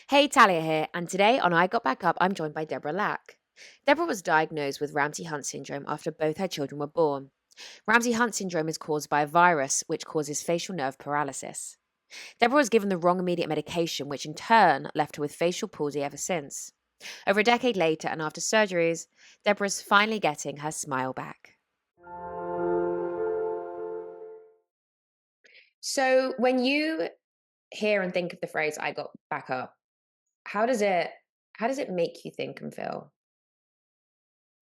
Hey, Talia here, and today on I Got Back Up, I'm joined by Deborah Lack. Deborah was diagnosed with Ramsay Hunt Syndrome after both her children were born. Ramsay Hunt Syndrome is caused by a virus which causes facial nerve paralysis. Deborah was given the wrong immediate medication, which in turn left her with facial palsy ever since. Over a decade later, and after surgeries, Deborah's finally getting her smile back. So, when you hear and think of the phrase "I got back up," how does it how does it make you think and feel?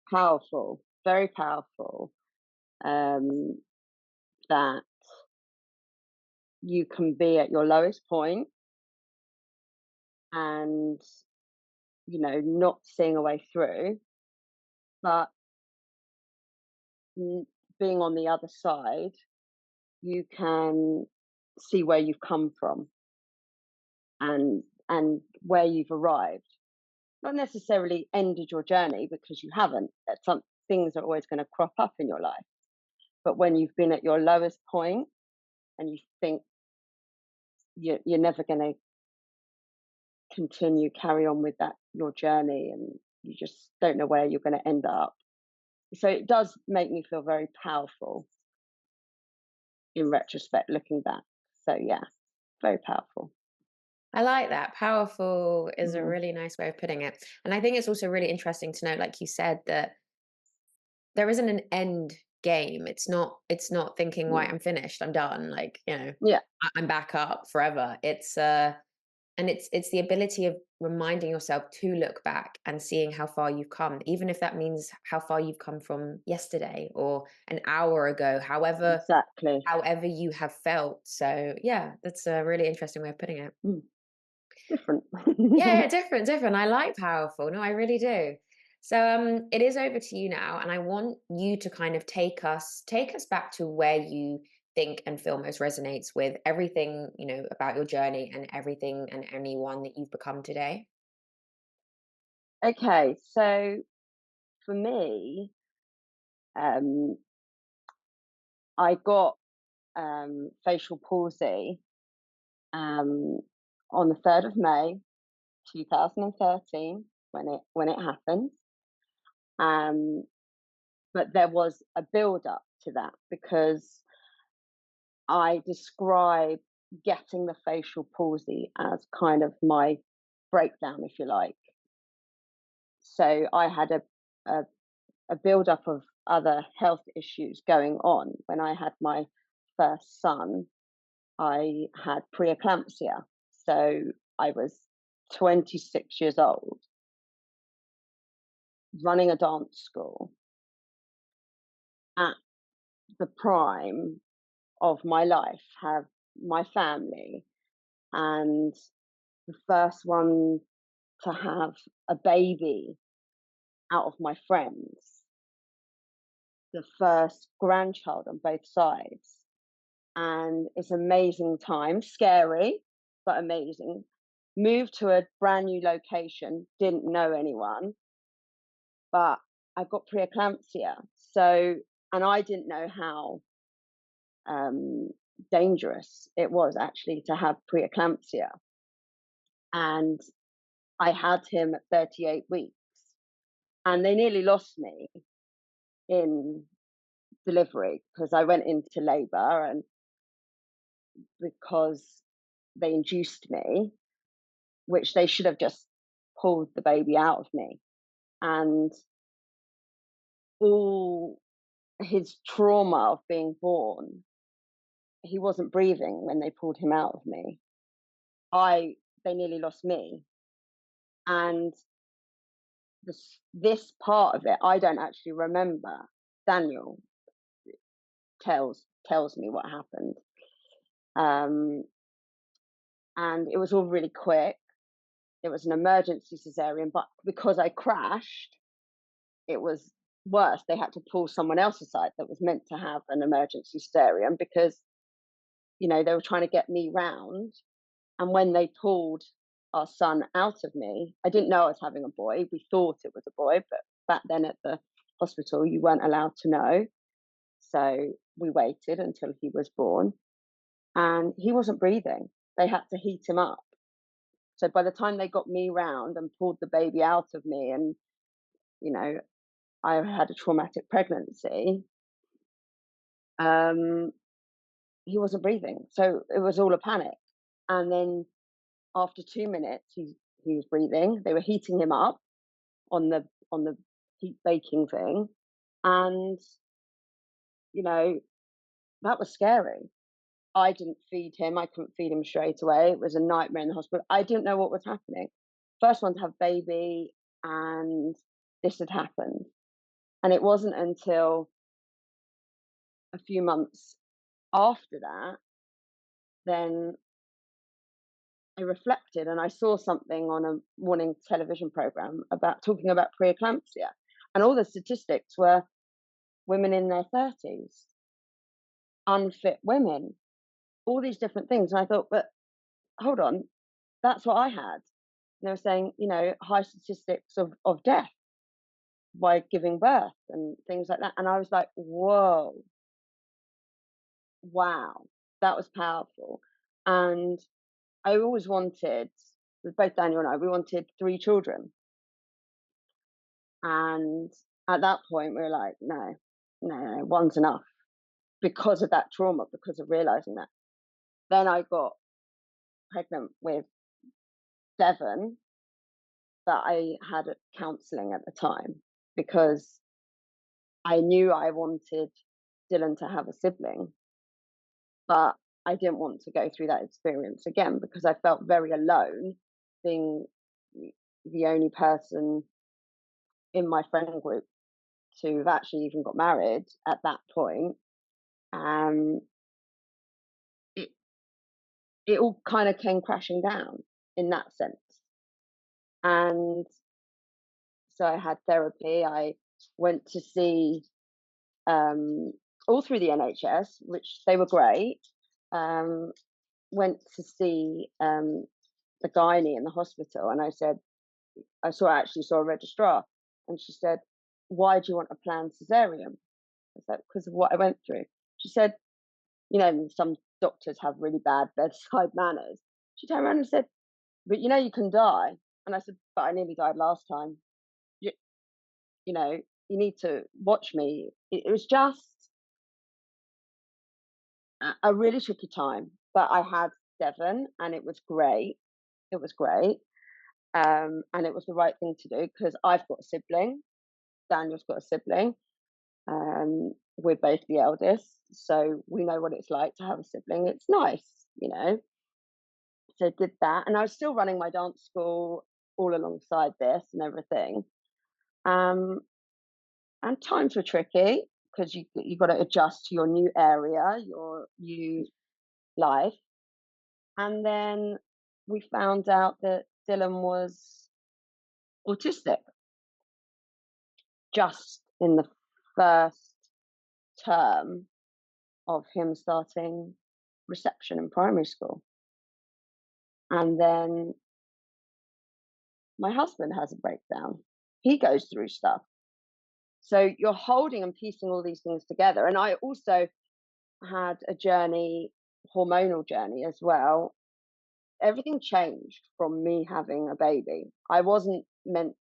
Powerful, very powerful, um, that you can be at your lowest point and, not seeing a way through, but being on the other side, you can see where you've come from and where you've arrived. Not necessarily ended your journey because you haven't. Some things are always going to crop up in your life. But when you've been at your lowest point and you think you're never going to carry on with that your journey, and you just don't know where you're going to end up. So it does make me feel very powerful in retrospect, looking back. So yeah, very powerful. I like that. Powerful is a Mm, really nice way of putting it. And I think it's also really interesting to note, like you said, that there isn't an end game. It's not thinking, right, mm. I'm finished, I'm done. Like, Yeah, I'm back up forever. It's the ability of reminding yourself to look back and seeing how far you've come, even if that means how far you've come from yesterday or an hour ago, exactly. however you have felt. So yeah, that's a really interesting way of putting it. Mm, different. Yeah, different, different. I like powerful. No, I really do. So it is over to you now, and I want you to kind of take us back to where you think and feel most resonates with everything, about your journey and everything and anyone that you've become today. Okay, so for me, um, I got facial palsy um, on the 3rd of May 2013 when it happened. Um, but there was a build up to that because I describe getting the facial palsy as kind of my breakdown, if you like. So I had a, a build up of other health issues going on. When I had my first son, I had preeclampsia. So I was 26 years old, running a dance school at the prime of my life, have my family, and the first one to have a baby out of my friends, the first grandchild on both sides. And it's amazing time, scary, but amazing. Moved to a brand new location, didn't know anyone, but I got preeclampsia. So, and I didn't know how um, dangerous it was actually to have preeclampsia. And I had him at 38 weeks, and they nearly lost me in delivery because I went into labor, and because they induced me, which they should have just pulled the baby out of me. And all his trauma of being born, he wasn't breathing when they pulled him out of me. They nearly lost me. And this part of it, I don't actually remember. Daniel tells me what happened. Um, and it was all really quick. It was an emergency cesarean, but because I crashed, it was worse. They had to pull someone else aside that was meant to have an emergency cesarean because, they were trying to get me round. And when they pulled our son out of me, I didn't know I was having a boy. We thought it was a boy, but back then at the hospital, you weren't allowed to know. So we waited until he was born, and he wasn't breathing. they had to heat him up. So by the time they got me round and pulled the baby out of me, and you know, I had a traumatic pregnancy, um, he wasn't breathing. So it was all a panic. And then after 2 minutes, he was breathing. They were heating him up on the heat baking thing, and you know that was scary. I didn't feed him. I couldn't feed him straight away. It was a nightmare in the hospital. I didn't know what was happening. First one to have baby, and this had happened. And it wasn't until a few months after that, then I reflected and I saw something on a morning television program about talking about preeclampsia. And all the statistics were women in their 30s, unfit women, all these different things. And I thought, but hold on, that's what I had. And they were saying, high statistics of death by giving birth and things like that. And I was like, whoa, wow, that was powerful. And I always wanted, with both Daniel and I, we wanted 3 children. And at that point, we were like, no, no, no, one's enough because of that trauma, because of realizing that. Then I got pregnant with Devon, but I had counselling at the time because I knew I wanted Dylan to have a sibling, but I didn't want to go through that experience again because I felt very alone being the only person in my friend group to have actually even got married at that point. Um, it it all kind of came crashing down in that sense. And so I had therapy. I went to see all through the NHS, which they were great. Um, went to see the gynae in the hospital, and I said, actually saw a registrar, and she said, "Why do you want a planned cesarean?" I said, "Because of what I went through." She said, some doctors have really bad bedside manners. She turned around and said, "But you can die." And I said, "But I nearly died last time. You, you know, you need to watch me." It was just a really tricky time, but I had Devon, and it was great. It was great. And it was the right thing to do because I've got a sibling. Daniel's got a sibling. We're both the eldest, so we know what it's like to have a sibling. It's nice. So I did that, and I was still running my dance school all alongside this and everything. Um, and times were tricky because you got to adjust to your new area, your new life. And then we found out that Dylan was autistic just in the first term of him starting reception in primary school. And then my husband has a breakdown. He goes through stuff. So you're holding and piecing all these things together. And I also had a hormonal journey as well. Everything changed from me having a baby. I wasn't meant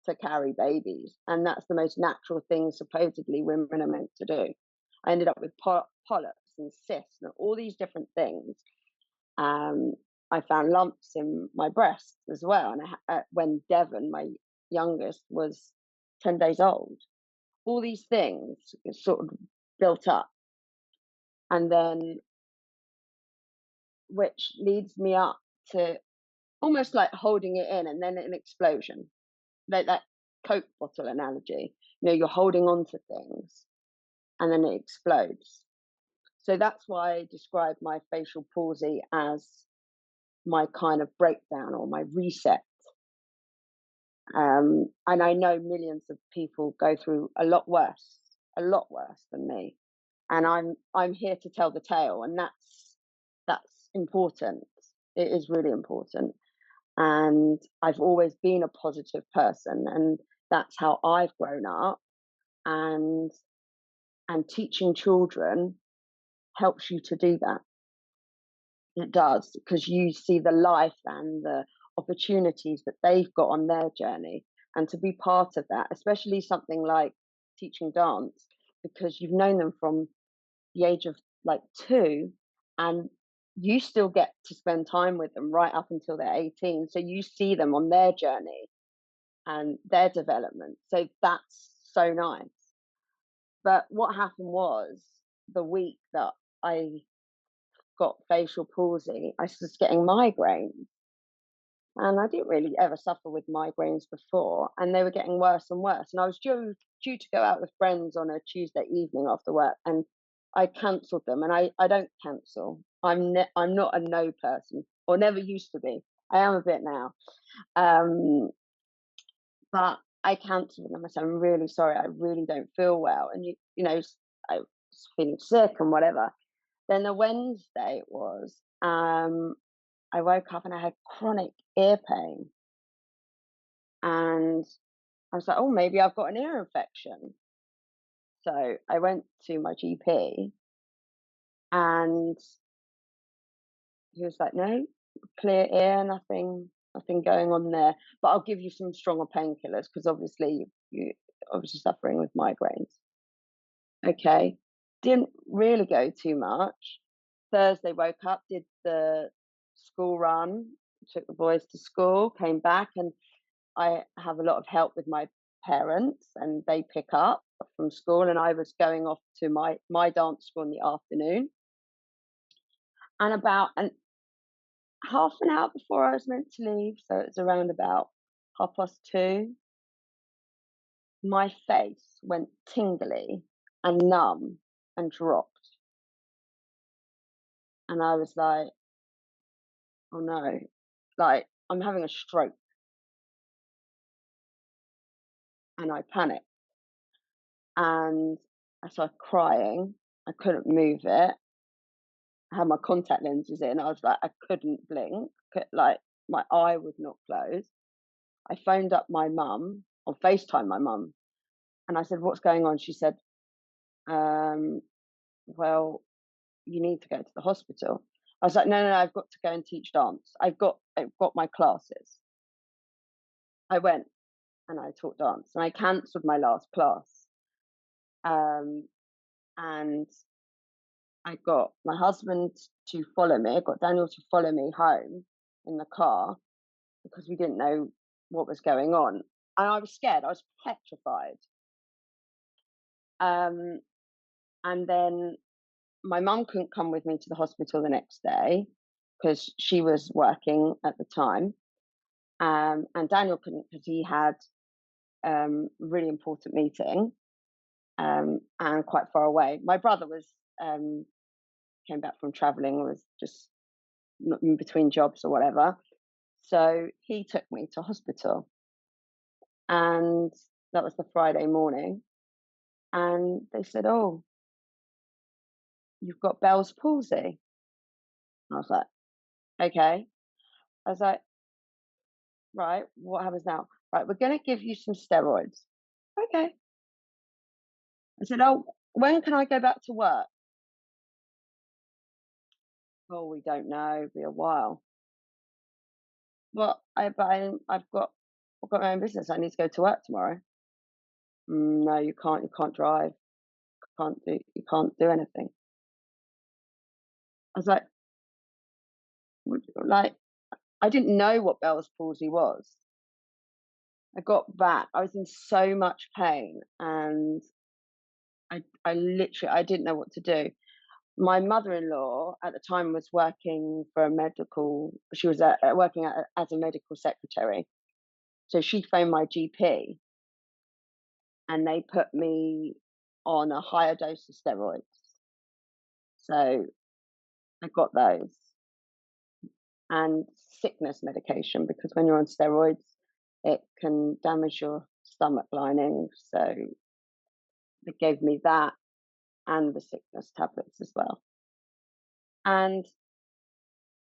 to carry babies, and that's the most natural thing supposedly women are meant to do. I ended up with polyps and cysts and all these different things. I found lumps in my breasts as well, and when Devon, my youngest, was 10 days old, all these things sort of built up, and then which leads me up to almost like holding it in and then an explosion, like that Coke bottle analogy. You're holding on to things and then it explodes. So that's why I describe my facial palsy as my kind of breakdown or my reset. And I know millions of people go through a lot worse than me. And I'm here to tell the tale, and that's important. It is really important. And I've always been a positive person, and that's how I've grown up. And teaching children helps you to do that. It does, because you see the life and the opportunities that they've got on their journey, and to be part of that, especially something like teaching dance, because you've known them from the age of like 2, and you still get to spend time with them right up until they're 18. So you see them on their journey and their development. So that's so nice. But what happened was, the week that I got facial palsy, I was getting migraines. And I didn't really ever suffer with migraines before, and they were getting worse and worse. And I was due to go out with friends on a Tuesday evening after work, and I cancelled them. And I don't cancel. I'm not a no person, or never used to be. I am a bit now, um, but I cancelled them. I said, I'm really sorry. I really don't feel well, and I was feeling sick and whatever. Then the Wednesday it was. I woke up and I had chronic ear pain, and I was like, "Oh, maybe I've got an ear infection." So I went to my GP, and he was like, "No, clear ear, nothing going on there. But I'll give you some stronger painkillers because obviously you obviously suffering with migraines." Okay, didn't really go too much. Thursday woke up, did the school run, took the boys to school, came back, and I have a lot of help with my parents, and they pick up from school, and I was going off to my dance school in the afternoon. And about an half an hour before I was meant to leave, so it was around about 2:30, my face went tingly and numb and dropped. And I was like, "Oh no, like I'm having a stroke." And I panicked, and I started crying. I couldn't move it. I had my contact lenses in. I was like, I couldn't blink. Like my eye would not close. I phoned up my mum, or FaceTime my mum, and I said, "What's going on?" She said, um, "Well, you need to go to the hospital." I was like, "No, no, no, I've got to go and teach dance. I've got my classes." I went and I taught dance, and I cancelled my last class. Um, and I got my husband to follow me. I got Daniel to follow me home in the car, because we didn't know what was going on. And I was scared. I was petrified. Um, and then my mum couldn't come with me to the hospital the next day because she was working at the time. And Daniel couldn't because he had a really important meeting, and quite far away. My brother was came back from traveling, was just in between jobs or whatever. So he took me to hospital, and that was the Friday morning. And they said, "Oh, you've got Bell's palsy." I was like, "Okay." I was like, "Right, what happens now?" "Right, we're going to give you some steroids." "Okay." I said, "Oh, when can I go back to work?" "Oh, we don't know. It'll be a while." "Well, I've got my own business. I need to go to work tomorrow." No, you can't. You can't drive. You can't do anything." I was like, like, I didn't know what Bell's palsy was. I got back. I was in so much pain, and I literally I didn't know what to do. My mother-in-law at the time was working for a medical. She was working as a medical secretary, so she phoned my GP, and they put me on a higher dose of steroids. So I got those, and sickness medication, because when you're on steroids, it can damage your stomach lining. So they gave me that and the sickness tablets as well. And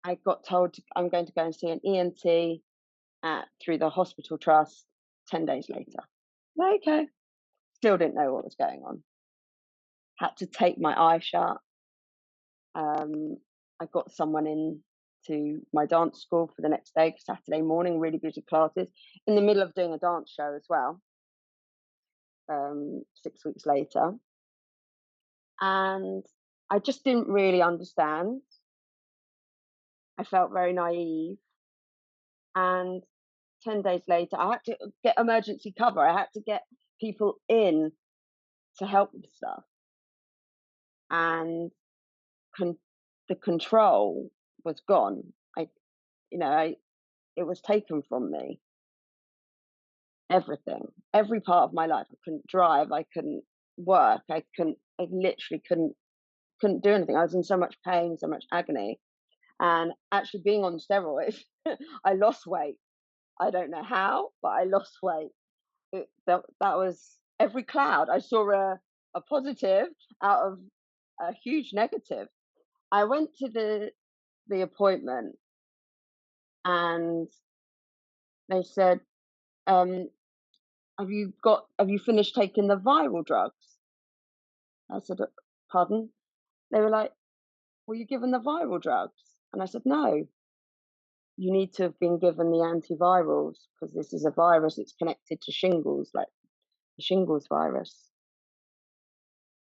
I got told I'm going to go and see an ENT through the hospital trust 10 days later. Okay. Still didn't know what was going on. Had to tape my eye shut. I got someone in to my dance school for the next day, Saturday morning, really busy classes, in the middle of doing a dance show as well, 6 weeks later. And I just didn't really understand. I felt very naive. And 10 days later, I had to get emergency cover. I had to get people in to help with stuff. And con- the control was gone. It was taken from me. Everything, every part of my life. I couldn't drive. I couldn't work. I literally couldn't do anything. I was in so much pain, so much agony. And actually being on steroids, I lost weight. I don't know how, but I lost weight. That was every cloud. I saw a positive out of a huge negative. I went to the appointment and they said, um, have you finished taking the viral drugs? I said, pardon? They were like, were you given the viral drugs? And I said, no, you need to have been given the antivirals because this is a virus. It's connected to shingles, like the shingles virus.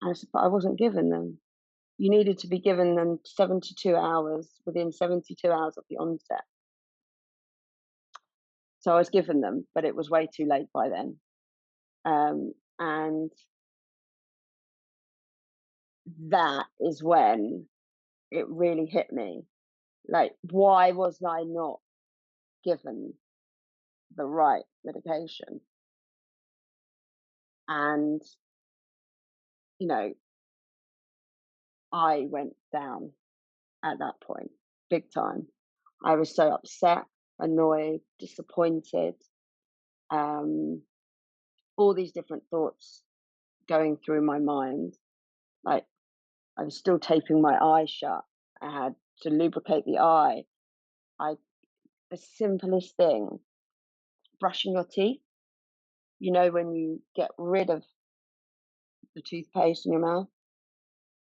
And I said, but I wasn't given them. You needed to be given them 72 hours, within 72 hours of the onset. So I was given them, but it was way too late by then. And that is when it really hit me. Like, why was I not given the right medication? And, you know, I went down at that point, big time. I was so upset, annoyed, disappointed, um, all these different thoughts going through my mind. Like, I was still taping my eye shut. I had to lubricate the eye. I The simplest thing, brushing your teeth. When you get rid of the toothpaste in your mouth,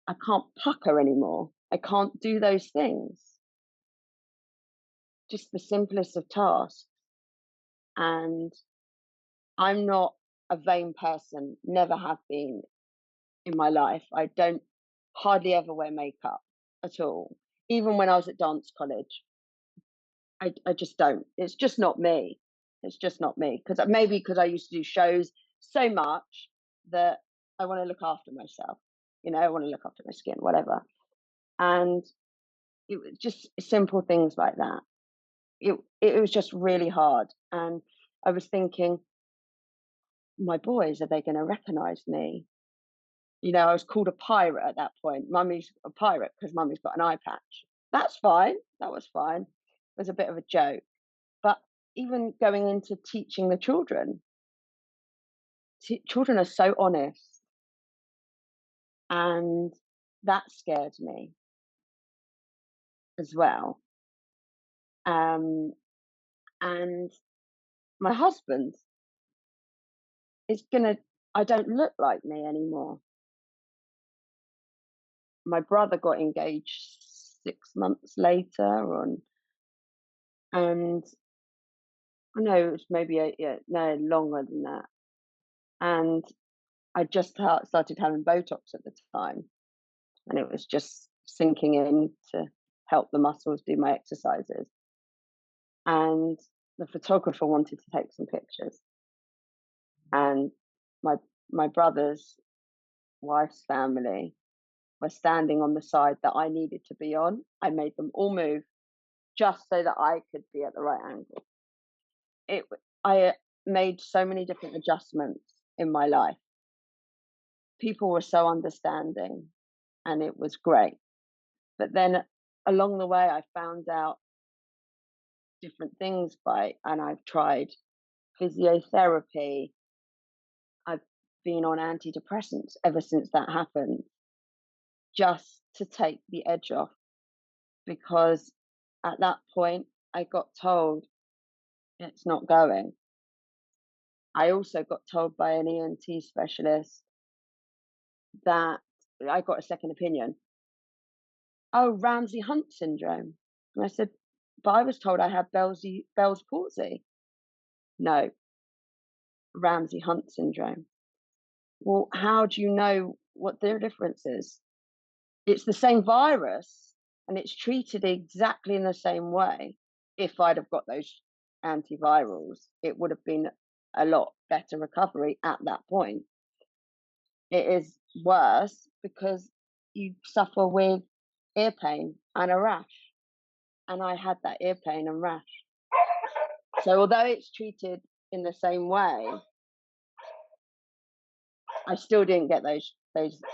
I can't pucker anymore. I can't do those things. Just the simplest of tasks. And I'm not a vain person, never have been in my life. I don't hardly ever wear makeup at all. Even when I was at dance college, I just don't. It's just not me. It's just not me. Because maybe because I used to do shows so much that I want to look after myself. I want to look after my skin, whatever. And it was just simple things like that. It was just really hard. And I was thinking, my boys, are they going to recognize me? I was called a pirate at that point. Mummy's a pirate because mummy's got an eye patch. That's fine. That was fine. It was a bit of a joke. But even going into teaching the children, children are so honest, and that scared me as well. Um, and my husband is gonna. I don't look like me anymore. My brother got engaged 6 months later, and I know it was maybe no longer than that. And I just started having Botox at the time, and it was just sinking in to help the muscles do my exercises. And the photographer wanted to take some pictures, and my my brother's wife's family were standing on the side that I needed to be on. I made them all move just so that I could be at the right angle. I made so many different adjustments in my life. People were so understanding, and it was great. But then along the way, I found out different things and I've tried physiotherapy. I've been on antidepressants ever since that happened, just to take the edge off. Because at that point, I got told it's not going. I also got told by an ENT specialist that I got a second opinion. oh, Ramsay Hunt syndrome. And I said, but I was told I had Bell's palsy. No, Ramsay Hunt syndrome. Well, how do you know what the difference is? It's the same virus and it's treated exactly in the same way. If I'd have got those antivirals, it would have been a lot better recovery at that point. It is worse because you suffer with ear pain and a rash. And I had that ear pain and rash. So although it's treated in the same way, I still didn't get those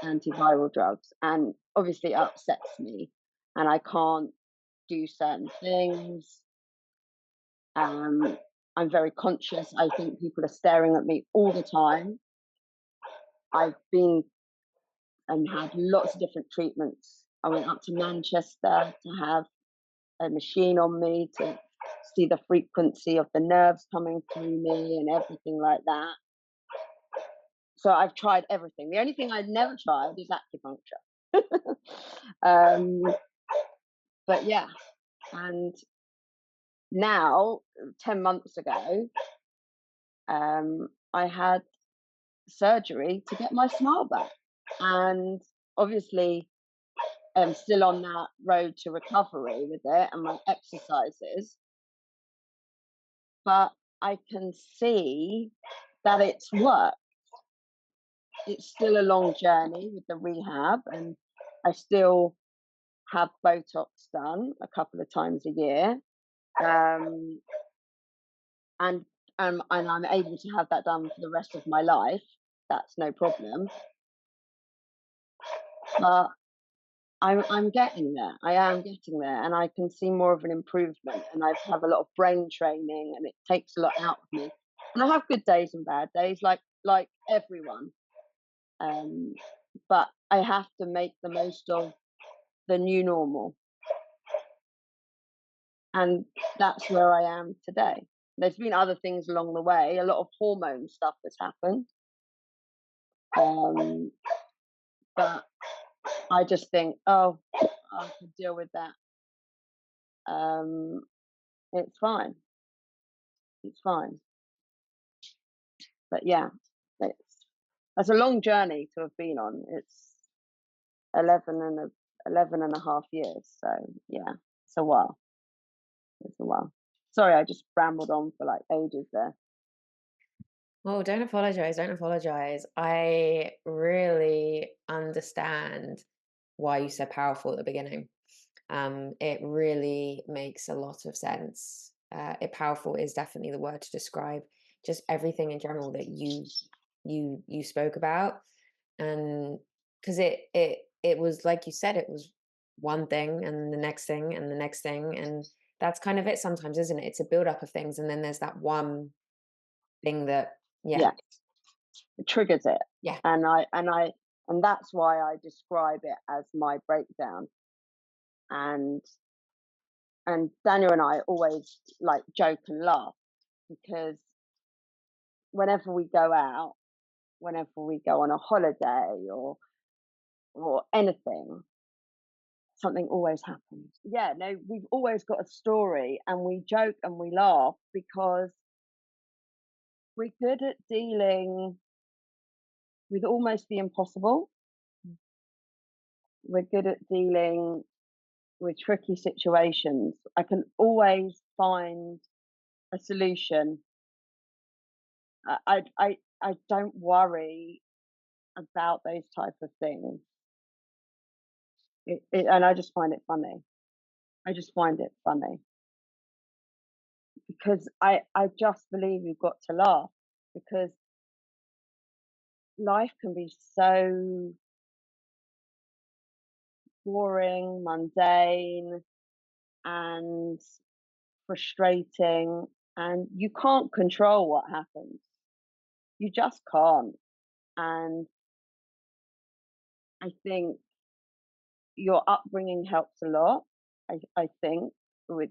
antiviral drugs, and obviously it upsets me, and I can't do certain things. I'm very conscious. I think people are staring at me all the time. I've been and had lots of different treatments. I went up to Manchester to have a machine on me to see the frequency of the nerves coming through me and everything like that. So I've tried everything. The only thing I've never tried is acupuncture. um, but yeah, and now 10 months ago, I had surgery to get my smile back, and obviously I'm still on that road to recovery with it and my exercises, but I can see that it's worked. It's still a long journey with the rehab, and I still have Botox done a couple of times a year, um, and and I'm able to have that done for the rest of my life. That's no problem. But I'm getting there. I am getting there, and I can see more of an improvement. And I have a lot of brain training, and it takes a lot out of me. And I have good days and bad days, like everyone. Um, but I have to make the most of the new normal, and that's where I am today. There's been other things along the way. A lot of hormone stuff has happened, um, but I just think, oh, I can deal with that. Um, it's fine. It's fine. But yeah, it's a long journey to have been on. It's 11 and 11 and a half years. So yeah, it's a while. It's a while. Sorry, I just rambled on for like ages there. Oh, don't apologize. Don't apologize. I really understand why you said powerful at the beginning. It really makes a lot of sense. Powerful is definitely the word to describe just everything in general that you spoke about, and because it was like you said, it was one thing and the next thing and the next thing, and that's kind of it sometimes, isn't it? It's a build up of things, and then there's that one thing that, yeah, Yeah, it triggers it, yeah. and that's why I describe it as my breakdown. And Daniel and I always like joke and laugh because whenever we go out, whenever we go on a holiday or anything, something always happens. Yeah, no, we've always got a story, and we joke and we laugh because we're good at dealing with almost the impossible. We're good at dealing with tricky situations. I can always find a solution. I don't worry about those type of things. And I just find it funny. I just find it funny because I just believe you've got to laugh because life can be so boring, mundane, and frustrating, and you can't control what happens. You just can't. And I think your upbringing helps a lot. I think with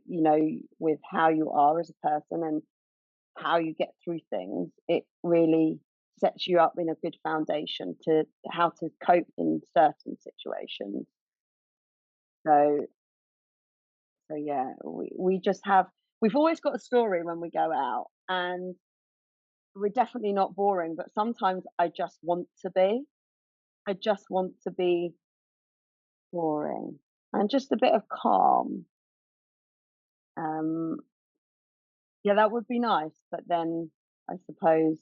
with how you are as a person and how you get through things, it really sets you up in a good foundation to how to cope in certain situations. So yeah, we just have we've always got a story when we go out, and we're definitely not boring, but sometimes I just want to be. I just want to be boring and just a bit of calm. Um, yeah, that would be nice, but then I suppose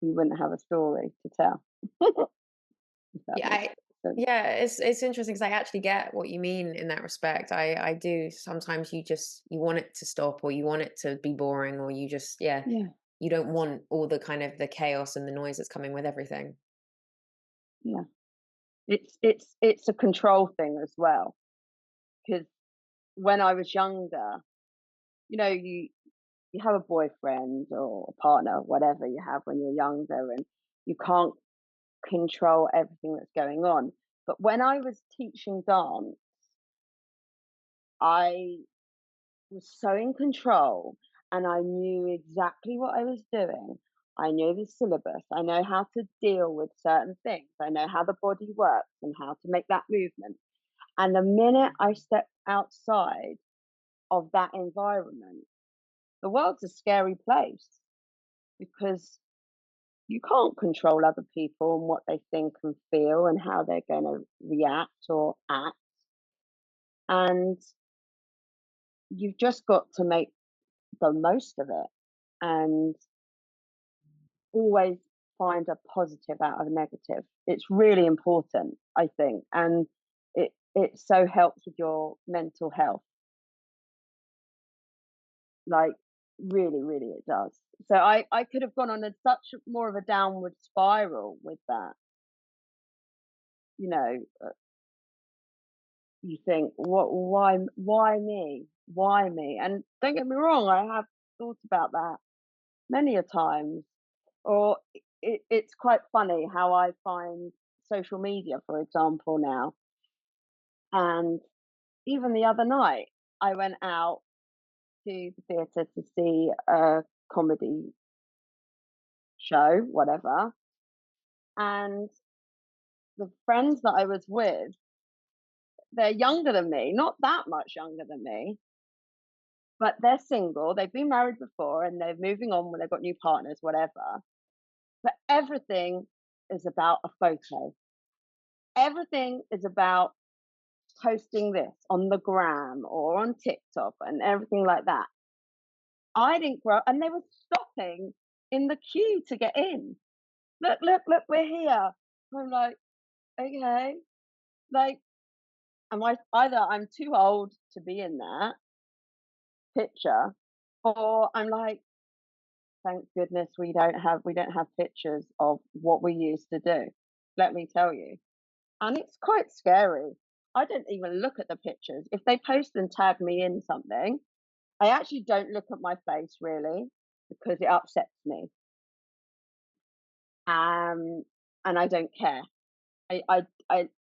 we wouldn't have a story to tell, if that Yeah, makes I sense. yeah, it's interesting because I actually get what you mean in that respect. I do. Sometimes you want it to stop, or you want it to be boring, or you just yeah, Yeah, you don't want all the kind of the chaos and the noise that's coming with everything. yeah. It's a control thing as well, because when I was younger, you have a boyfriend or a partner, whatever you have when you're younger, and you can't control everything that's going on. But when I was teaching dance, I was so in control and I knew exactly what I was doing. I knew the syllabus. I know how to deal with certain things. I know how the body works and how to make that movement. And the minute I stepped outside of that environment, the world's a scary place because you can't control other people and what they think and feel and how they're going to react or act. And you've just got to make the most of it and always find a positive out of a negative. It's really important, I think. And it so helps with your mental health. Like, really, really, it does. So I could have gone on such more of a downward spiral with that. You know, you think, what? Why me? Why me? And don't get me wrong, I have thought about that many a times. Or it's quite funny how I find social media, for example, now. And even the other night, I went out to the theatre to see a comedy show, whatever. And the friends that I was with, they're younger than me, not that much younger than me, but they're single. They've been married before and they're moving on when they've got new partners, whatever. But everything is about a photo. Everything is about posting this on the gram or on TikTok and everything like that. I didn't grow and they were stopping in the queue to get in. Look, look, look, we're here. I'm like, okay. Like, either I'm too old to be in that picture, or I'm like, thank goodness we don't have pictures of what we used to do. Let me tell you. And it's quite scary. I don't even look at the pictures. If they post and tag me in something, I actually don't look at my face really because it upsets me. Um, and I don't care. I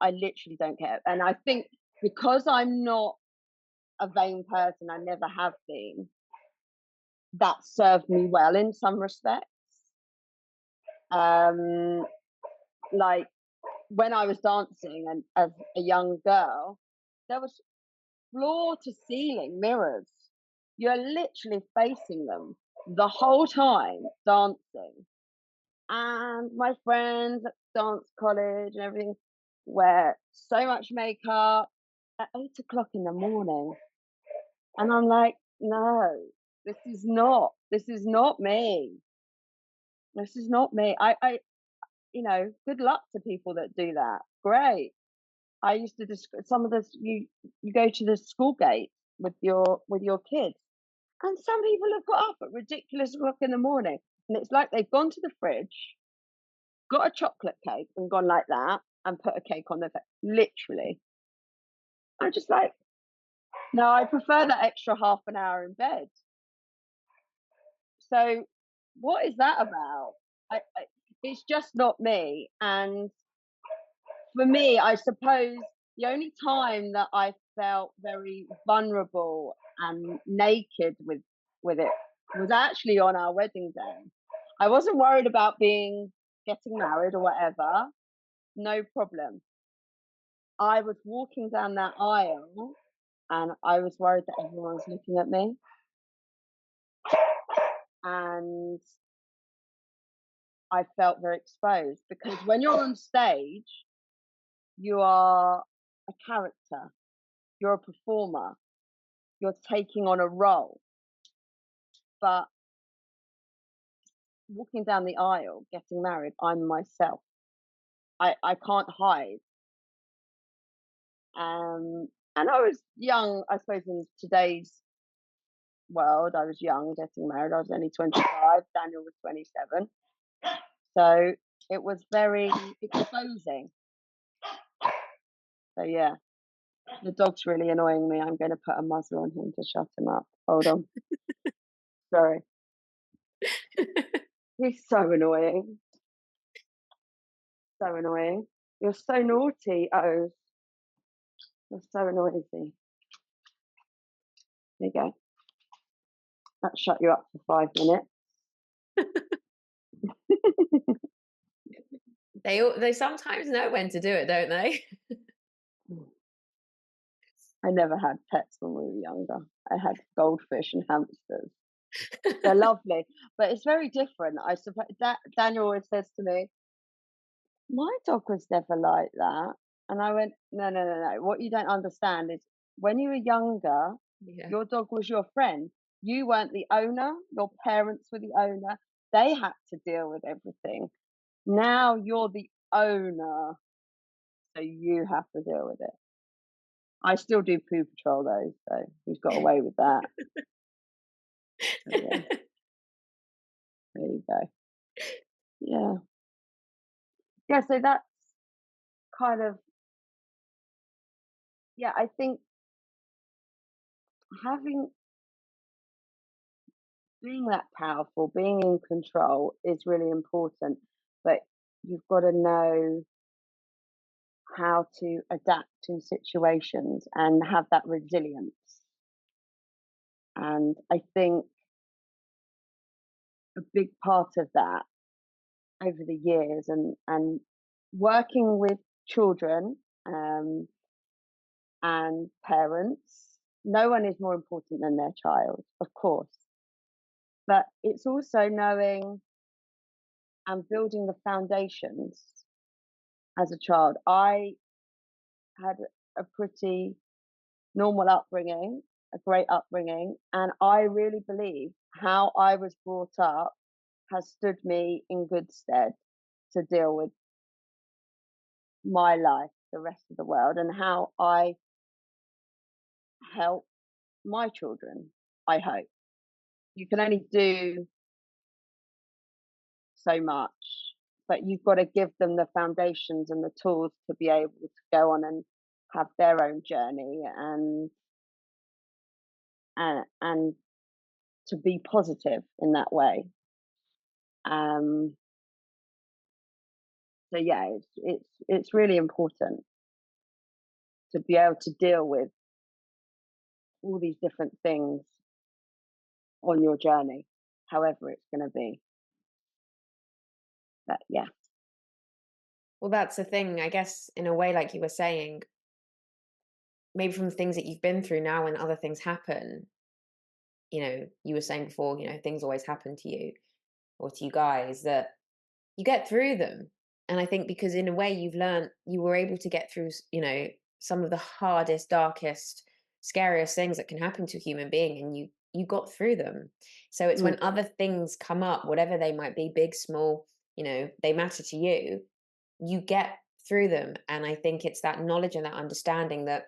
literally don't care. And I think because I'm not a vain person, I never have been, that served me well in some respects. Um, like when I was dancing and as a young girl, there was floor to ceiling mirrors. You're literally facing them the whole time dancing. And my friends at dance college and everything wear so much makeup at 8 o'clock in the morning. And I'm like, no, this is not me. This is not me. Good luck to people that do that. Great. I used to just some of this you go to the school gate with your kids, and some people have got up at ridiculous o'clock in the morning, and it's like they've gone to the fridge, got a chocolate cake, and gone like that, and put a cake on their face. Literally, I'm just like, no, I prefer that extra half an hour in bed. So, what is that about? It's just not me, and for me, I suppose the only time that I felt very vulnerable and naked with it was actually on our wedding day. I wasn't worried about getting married or whatever, no problem. I was walking down that aisle and I was worried that everyone was looking at me. And I felt very exposed because when you're on stage, you are a character, you're a performer, you're taking on a role. But walking down the aisle, getting married, I'm myself. I can't hide. And I was young, I suppose, in today's world. I was young, getting married. I was only 25. Daniel was 27. So it was very exposing. So yeah, the dog's really annoying me. I'm going to put a muzzle on him to shut him up. Hold on. Sorry. He's so annoying. So annoying. You're so naughty, oh. You're so noisy. There you go. That shut you up for 5 minutes. They sometimes know when to do it, don't they? I never had pets when we were younger. I had goldfish and hamsters. They're lovely, but it's very different. I suppose that Daniel always says to me, "My dog was never like that," and I went, "No, no, no, no. What you don't understand is when you were younger, Yeah. your dog was your friend. You weren't the owner. Your parents were the owner. They had to deal with everything. Now you're the owner, so you have to deal with it." I still do poo patrol though, so he's got away with that. So yeah, there you go. Yeah. Yeah, so that's kind of, yeah, I think having being that powerful, being in control is really important, but you've got to know how to adapt to situations and have that resilience. And I think a big part of that over the years and working with children um, and parents, no one is more important than their child, of course. But it's also knowing and building the foundations as a child. I had a pretty normal upbringing, a great upbringing, and I really believe how I was brought up has stood me in good stead to deal with my life, the rest of the world, and how I help my children, I hope. You can only do so much, but you've got to give them the foundations and the tools to be able to go on and have their own journey and to be positive in that way. Um, so yeah, it's really important to be able to deal with all these different things on your journey, however it's going to be. But yeah, Well, that's the thing, I guess, in a way, like you were saying, maybe from the things that you've been through now when other things happen, you were saying before, things always happen to you or to you guys, that you get through them. And I think because in a way you were able to get through, some of the hardest, darkest, scariest things that can happen to a human being, and you got through them. So it's mm, when other things come up, whatever they might be, big, small, they matter to you, you get through them. And I think it's that knowledge and that understanding that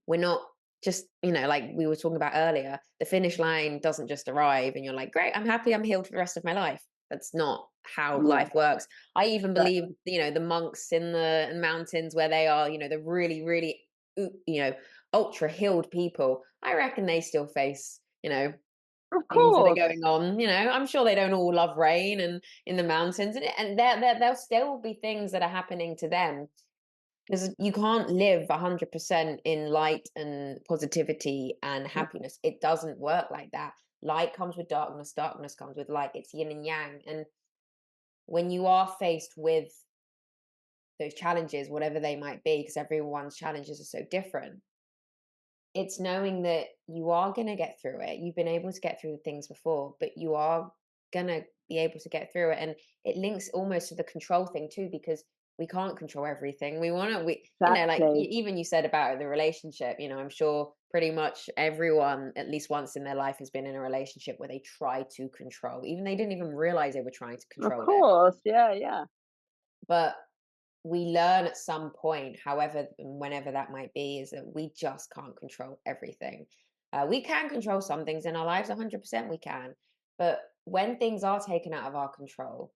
we're not just, like we were talking about earlier, the finish line doesn't just arrive and you're like, great, I'm happy, I'm healed for the rest of my life. That's not how no, life works. I even but believe, the monks in the mountains where they are, the really, really, ultra healed people, I reckon they still face, of things that are course, going on. I'm sure they don't all love rain and in the mountains, and there'll still be things that are happening to them, because you can't live 100% in light and positivity and happiness. It doesn't work like that. Light comes with darkness, darkness comes with light. It's yin and yang. And when you are faced with those challenges, whatever they might be, because everyone's challenges are so different. It's knowing that you are gonna get through it. You've been able to get through things before, but you are gonna be able to get through it, and it links almost to the control thing too, because we can't control everything. Like, Exactly. even you said about the relationship, I'm sure pretty much everyone, at least once in their life, has been in a relationship where they try to control, even they didn't even realize they were trying to Of control it. course. Yeah, yeah. But we learn at some point, however and whenever that might be, is that we just can't control everything. We can control some things in our lives, 100% we can. But when things are taken out of our control,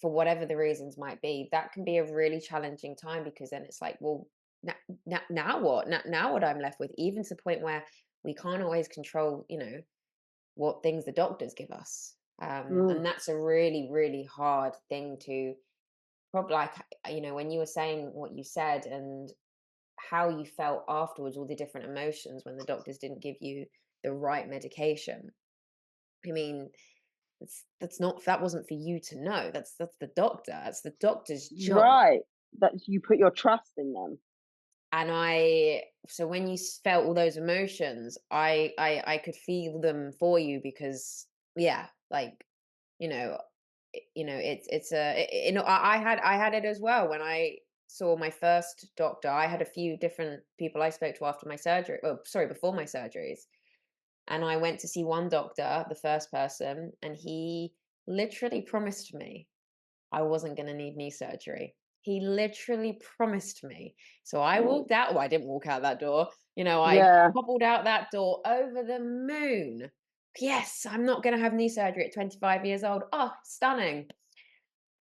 for whatever the reasons might be, that can be a really challenging time, because then it's like, well, now what? Now what I'm left with, even to the point where we can't always control, what things the doctors give us. Mm. And that's a really, really hard thing to probably, like, when you were saying what you said and how you felt afterwards, all the different emotions when the doctors didn't give you the right medication. I mean, that wasn't for you to know. That's the doctor. That's the doctor's job. Right. That you put your trust in them. And so when you felt all those emotions, I could feel them for you, because yeah, like, you know, it's I had it as well when I saw my first doctor. I had a few different people I spoke to after my surgery. Oh, sorry, before my surgeries. And I went to see one doctor, the first person, and he literally promised me I wasn't going to need knee surgery. He literally promised me. So I Mm. walked out. Well, I didn't walk out that door. I Yeah, hobbled out that door over the moon. Yes, I'm not going to have knee surgery at 25 years old. Oh, stunning.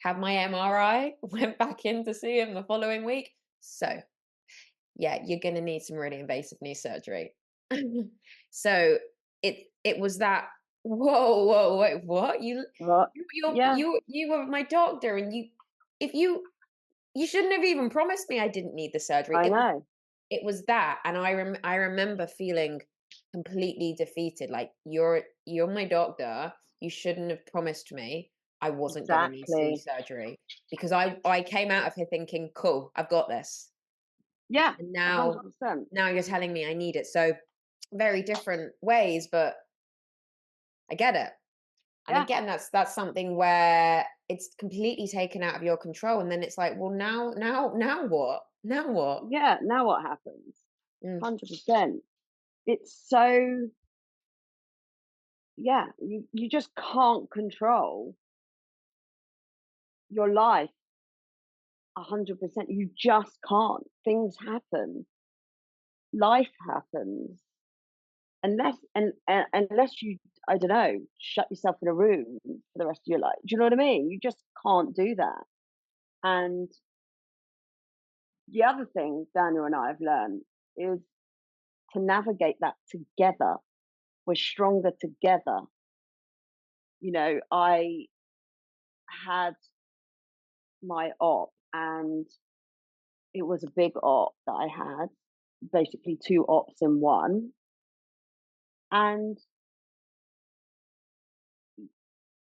Had my MRI, went back in to see him the following week. So, yeah, you're going to need some really invasive knee surgery. So it was that. Whoa, whoa, wait, what? what? Yeah, You were my doctor, and if you shouldn't have even promised me I didn't need the surgery. I It was know. it was that, and I remember feeling completely defeated. Like, you're my doctor. You shouldn't have promised me I wasn't going to need Exactly. surgery, because I came out of here thinking, cool, I've got this, Yeah, and 100%. now you're telling me I need it. So very different ways, but I get it. And Yeah, again, that's something where it's completely taken out of your control, and then it's like, well, now what? Now what? yeah. Now what happens? Mm. 100%. It's so, yeah, you just can't control your life 100%. You just can't. Things happen. Life happens. Unless you, I don't know, shut yourself in a room for the rest of your life. Do you know what I mean? You just can't do that. And the other thing Daniel and I have learned is to navigate that together. We're stronger together. I had my op, and it was a big op that I had, basically two ops in one. And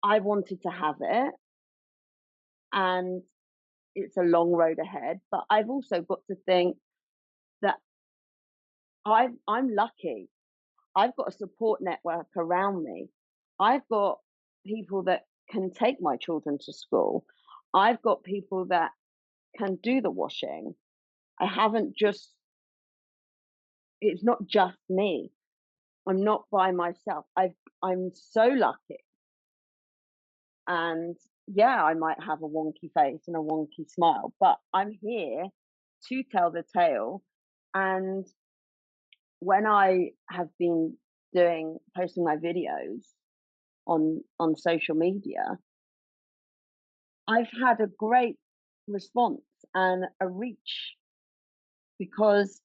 I wanted to have it, and it's a long road ahead. But I've also got to think that I'm lucky. I've got a support network around me. I've got people that can take my children to school. I've got people that can do the washing. I haven't just, it's not just me. I'm not by myself. I'm so lucky. And yeah, I might have a wonky face and a wonky smile, but I'm here to tell the tale. And when I have been posting my videos on social media, I've had a great response and a reach, because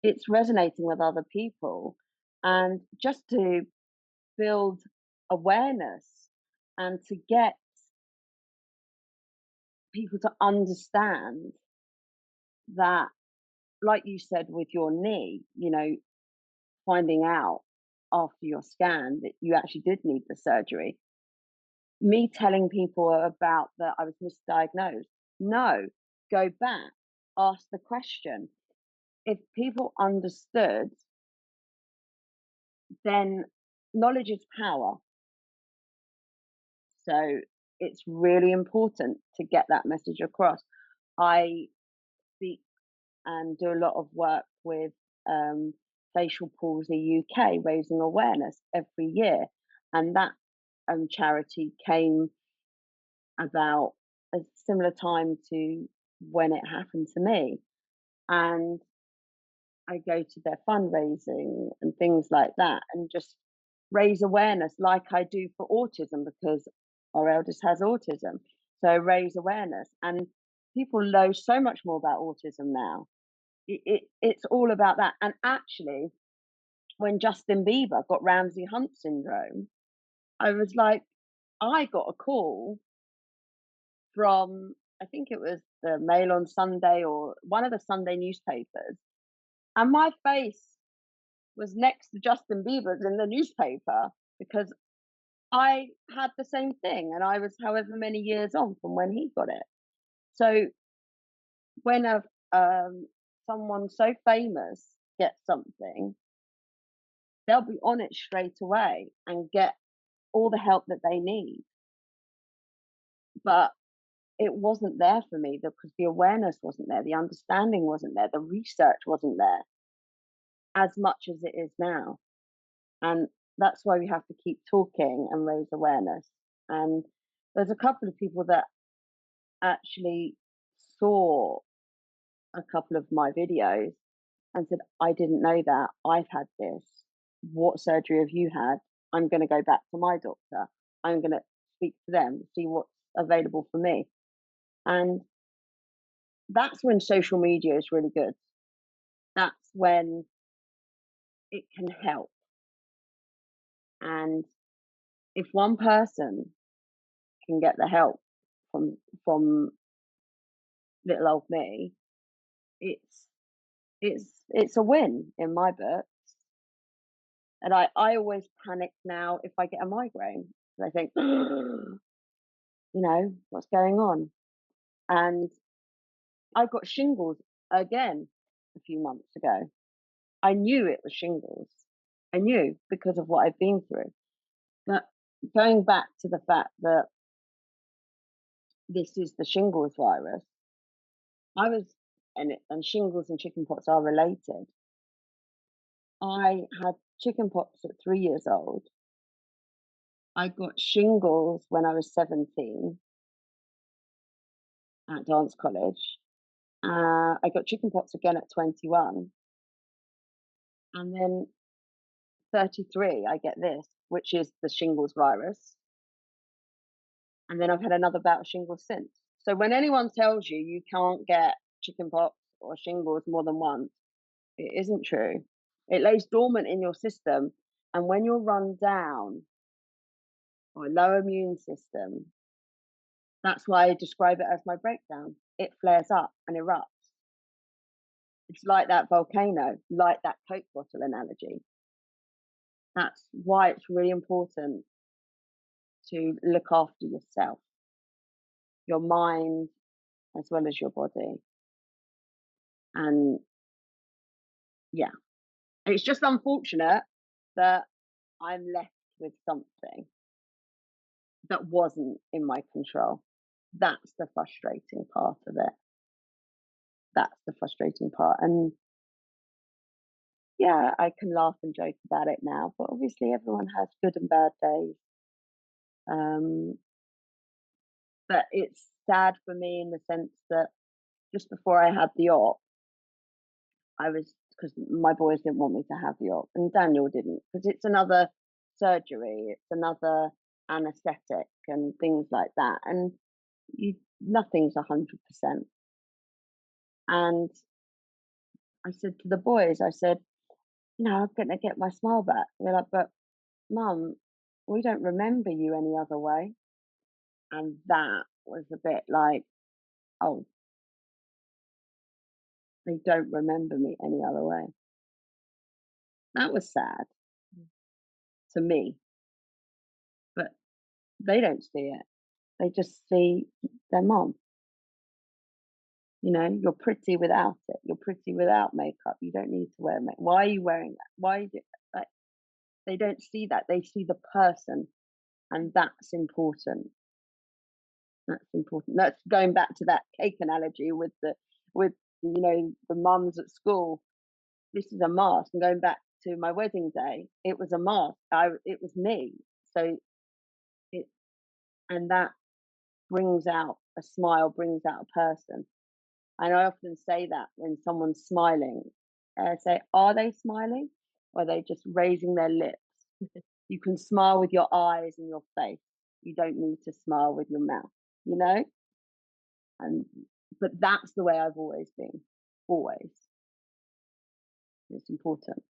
it's resonating with other people. And just to build awareness and to get people to understand that, like you said with your knee, finding out after your scan that you actually did need the surgery, me telling people about that I was misdiagnosed. No, go back, ask the question. If people understood, then knowledge is power. So it's really important to get that message across. I speak and do a lot of work with um, Facial Palsy UK, raising awareness every year. And that charity came about a similar time to when it happened to me. And I go to their fundraising and things like that and just raise awareness like I do for autism because our eldest has autism. So raise awareness and people know so much more about autism now. It's all about that. And actually, when Justin Bieber got Ramsay Hunt syndrome, I was like, I got a call from, I think it was the Mail on Sunday or one of the Sunday newspapers, and my face was next to Justin Bieber's in the newspaper because I had the same thing and I was however many years on from when he got it. So when someone so famous gets something, they'll be on it straight away and get all the help that they need. But it wasn't there for me because the awareness wasn't there, the understanding wasn't there, the research wasn't there as much as it is now. And that's why we have to keep talking and raise awareness. And there's a couple of people that actually saw a couple of my videos and said, I didn't know that. I've had this. What surgery have you had? I'm going to go back to my doctor. I'm going to speak to them, see what's available for me. And that's when social media is really good. That's when it can help. And if one person can get the help from little old me, it's it's a win in my book. And I always panic now if I get a migraine. I think, what's going on? And I got shingles again a few months ago. I knew it was shingles. I knew because of what I've been through. But going back to the fact that this is the shingles virus, I was, and shingles and chickenpox are related. I had chickenpox at 3 years old. I got shingles when I was 17 at dance college. I got chickenpox again at 21. And then 33, I get this, which is the shingles virus. And then I've had another bout of shingles since. So when anyone tells you you can't get chickenpox or shingles more than once, it isn't true. It lays dormant in your system. And when you're run down or low immune system, that's why I describe it as my breakdown. It flares up and erupts. It's like that volcano, like that Coke bottle analogy. That's why it's really important to look after yourself, your mind, as well as your body. And yeah, it's just unfortunate that I'm left with something that wasn't in my control. That's the frustrating part of it. That's the frustrating part. And yeah, I can laugh and joke about it now, but obviously everyone has good and bad days. Um, but it's sad for me in the sense that just before I had the op, I was, because my boys didn't want me to have the op, and Daniel didn't, because it's another surgery, it's another anesthetic and things like that, and nothing's 100%. And I said to the boys, I said, I'm going to get my smile back. They're like, but Mum, we don't remember you any other way. And that was a bit like, oh, they don't remember me any other way. That was sad to me, but they don't see it. They just see their mom, You're pretty without it. You're pretty without makeup. You don't need to wear makeup. Why are you wearing that? Why do like they don't see that. They see the person, and that's important. That's important. That's going back to that cake analogy with the mums at school. This is a mask. And going back to my wedding day, it was a mask. It was me. So it and that brings out a smile, brings out a person. And I often say that when someone's smiling, I say, are they smiling? Or are they just raising their lips? You can smile with your eyes and your face. You don't need to smile with your mouth, you know? And but that's the way I've always been. Always. It's important.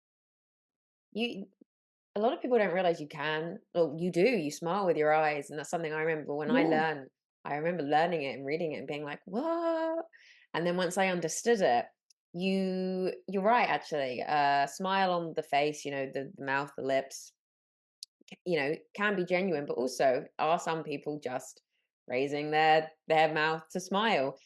You A lot of people don't realize you can. Well, you do. You smile with your eyes, and that's something I remember when I Yeah. learned. I remember learning it and reading it and being like, "What?" And then once I understood it, you're right. Actually, smile on the face, the mouth, the lips, can be genuine, but also are some people just raising their mouth to smile?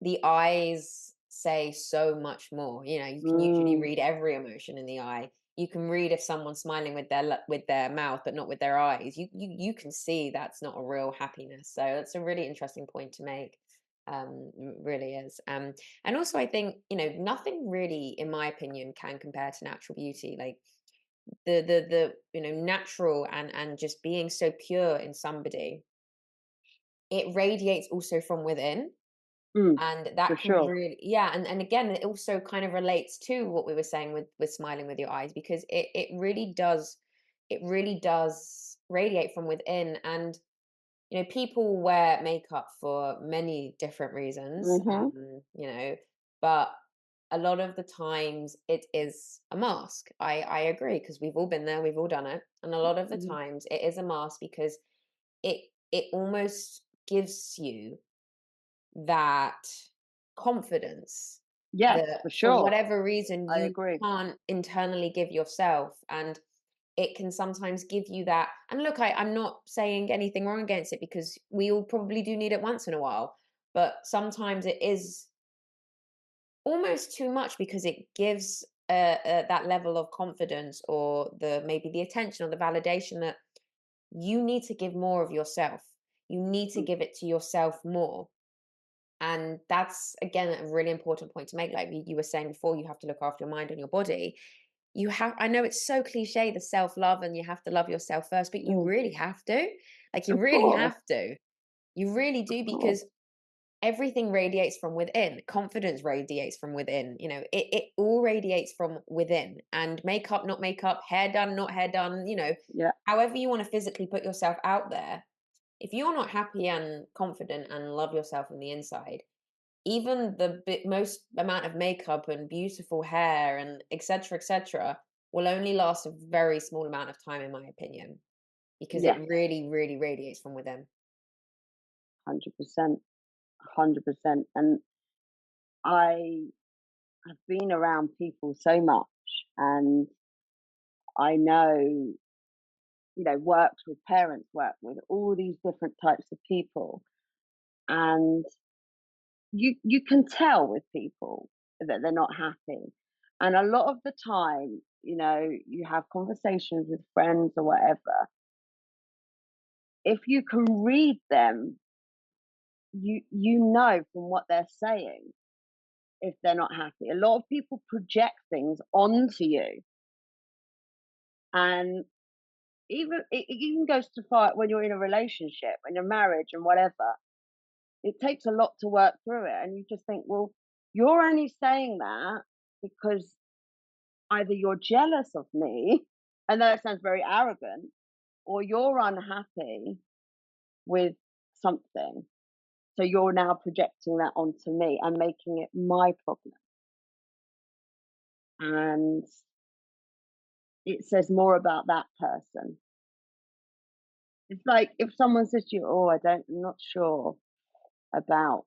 The eyes say so much more. You can usually Mm, read every emotion in the eye. You can read if someone's smiling with their mouth but not with their eyes. You can see that's not a real happiness. So that's a really interesting point to make. Really is. And also I think, nothing really, in my opinion, can compare to natural beauty. Like the natural and just being so pure in somebody, it radiates also from within, mm, and for that can sure. really, yeah, and again, it also kind of relates to what we were saying with smiling with your eyes, because it really does radiate from within. And people wear makeup for many different reasons, Hmm. but a lot of the times it is a mask. I agree, because we've all been there, we've all done it, and a lot of the Hmm. times it is a mask because it almost gives you that confidence Yes, that for for sure. whatever reason I you agree. can't internally give yourself. And it can sometimes give you that. And look, I'm not saying anything wrong against it, because we all probably do need it once in a while, but sometimes it is almost too much, because it gives that level of confidence, or the maybe the attention or the validation that you need to give more of yourself. You need to Mm, give it to yourself more. And that's, again, a really important point to make. Like you were saying before, you have to look after your mind and your body. I know it's so cliche, the self love, and you have to love yourself first, but you mm. really have to. Like, you Of really course, have to. You really of do, course. because everything radiates from within. Confidence radiates from within. It all radiates from within. And makeup, not makeup, hair done, not hair done, Yeah, however you want to physically put yourself out there. If you're not happy and confident and love yourself on the inside, even the most amount of makeup and beautiful hair and etc will only last a very small amount of time, in my opinion, because it yes, really really radiates from within. 100%, 100%. And I have been around people so much, and I know, worked with parents, worked with all these different types of people, and you can tell with people that they're not happy. And a lot of the time, you have conversations with friends or whatever. If you can read them, you know from what they're saying if they're not happy. A lot of people project things onto you, and it even goes to far when you're in a relationship, when you're married, and whatever. It takes a lot to work through it, and you just think, well, you're only saying that because either you're jealous of me, and that sounds very arrogant, or you're unhappy with something. So you're now projecting that onto me and making it my problem. And it says more about that person. It's like if someone says to you, "Oh, I'm not sure about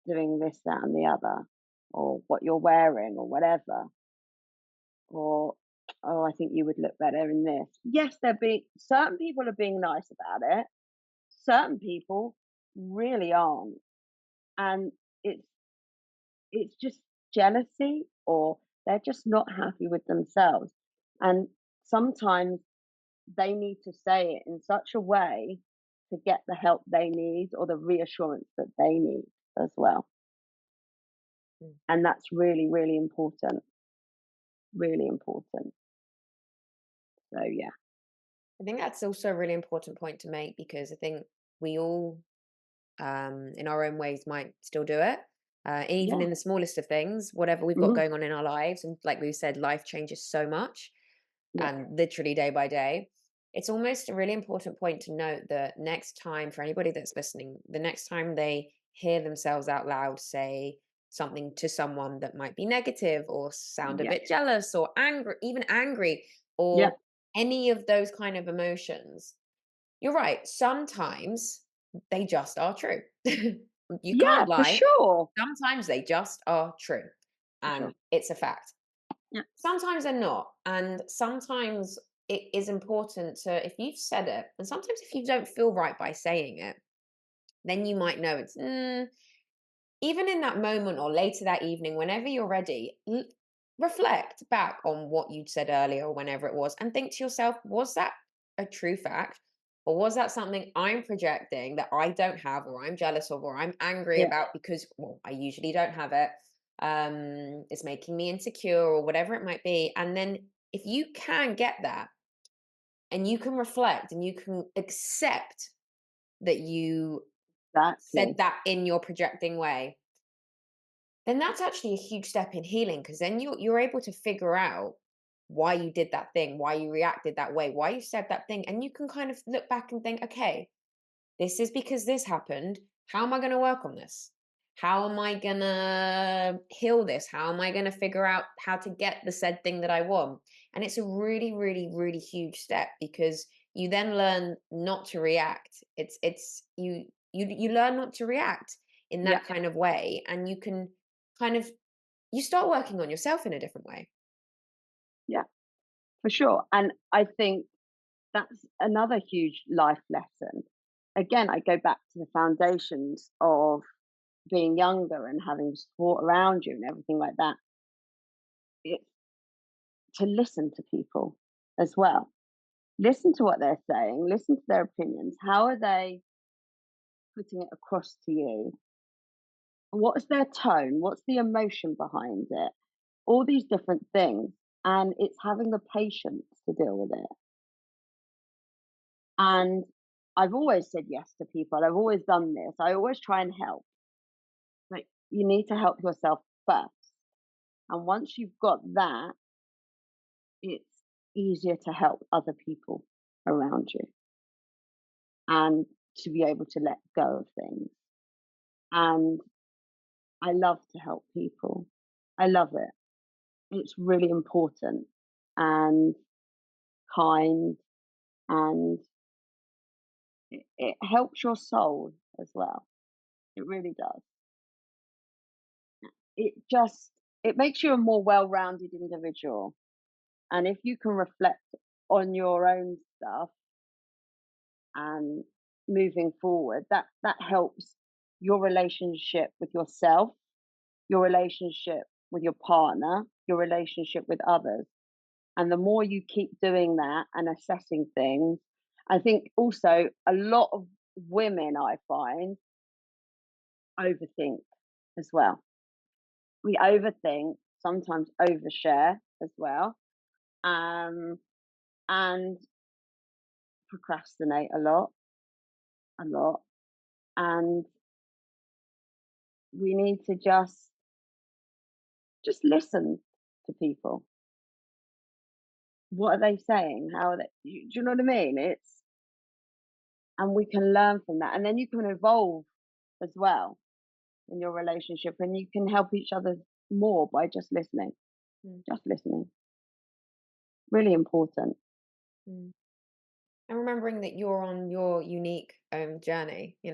doing this, that, and the other, or what you're wearing, or whatever," or "Oh, I think you would look better in this." Yes, certain people are being nice about it. Certain people really aren't, and it's it's just jealousy, or they're just not happy with themselves. And sometimes they need to say it in such a way to get the help they need or the reassurance that they need as well. Mm. And that's really, really important. Really important. So yeah. I think that's also a really important point to make because I think we all, in our own ways, might still do it. Even Yeah. in the smallest of things, whatever we've got Hmm. going on in our lives. And like we said, life changes so much Yeah. and literally day by day. It's almost a really important point to note that next time, for anybody that's listening, the next time they hear themselves out loud say something to someone that might be negative or sound a Yeah. bit jealous or angry, even angry, Yeah. or any of those kind of emotions, you're right. Sometimes they just are true. You Yeah, can't for lie. sure. Sometimes they just are true. For sure. And it's a fact. Yeah. Sometimes they're not. And sometimes it is important to, if you've said it, and sometimes if you don't feel right by saying it, then you might know it's, even in that moment or later that evening, whenever you're ready, reflect back on what you'd said earlier or whenever it was and think to yourself, was that a true fact? Or was that something I'm projecting that I don't have, or I'm jealous of, or I'm angry Yeah. about because, well, I usually don't have it? It's making me insecure or whatever it might be. And then if you can get that and you can reflect and you can accept that you said Exactly. that in your projecting way, then that's actually a huge step in healing because then you're able to figure out why you did that thing, why you reacted that way, why you said that thing, and you can kind of look back and think, okay, this is because this happened. How am I going to work on this? How am I going to heal this? How am I going to figure out how to get the said thing that I want? And it's a really, really, really huge step because you then learn not to react. It's you learn not to react in Yeah. that kind of way, and you can kind of you start working on yourself in a different way. Yeah. For sure. And I think that's another huge life lesson. Again, I go back to the foundations of being younger and having support around you and everything like that. It's to listen to people as well. Listen to what they're saying, listen to their opinions. How are they putting it across to you? What's their tone? What's the emotion behind it? All these different things. And it's having the patience to deal with it. And I've always said yes to people. I've always done this. I always try and help. But you need to help yourself first. And once you've got that, it's easier to help other people around you and to be able to let go of things. And I love to help people. I love it. It's really important and kind, and it helps your soul as well. It really does. It just it makes you a more well-rounded individual. And if you can reflect on your own stuff and moving forward, that helps your relationship with yourself, your relationship with your partner, your relationship with others. And the more you keep doing that and assessing things, I think also a lot of women, I find, overthink as well. We overthink, sometimes overshare as well, um, and procrastinate a lot. And we need to just listen to people. What are they saying? How are they? Do you know what I mean? It's and we can learn from that, and then you can evolve as well in your relationship, and you can help each other more by just listening. Mm, Just listening, really important. mm. And remembering that you're on your unique journey, you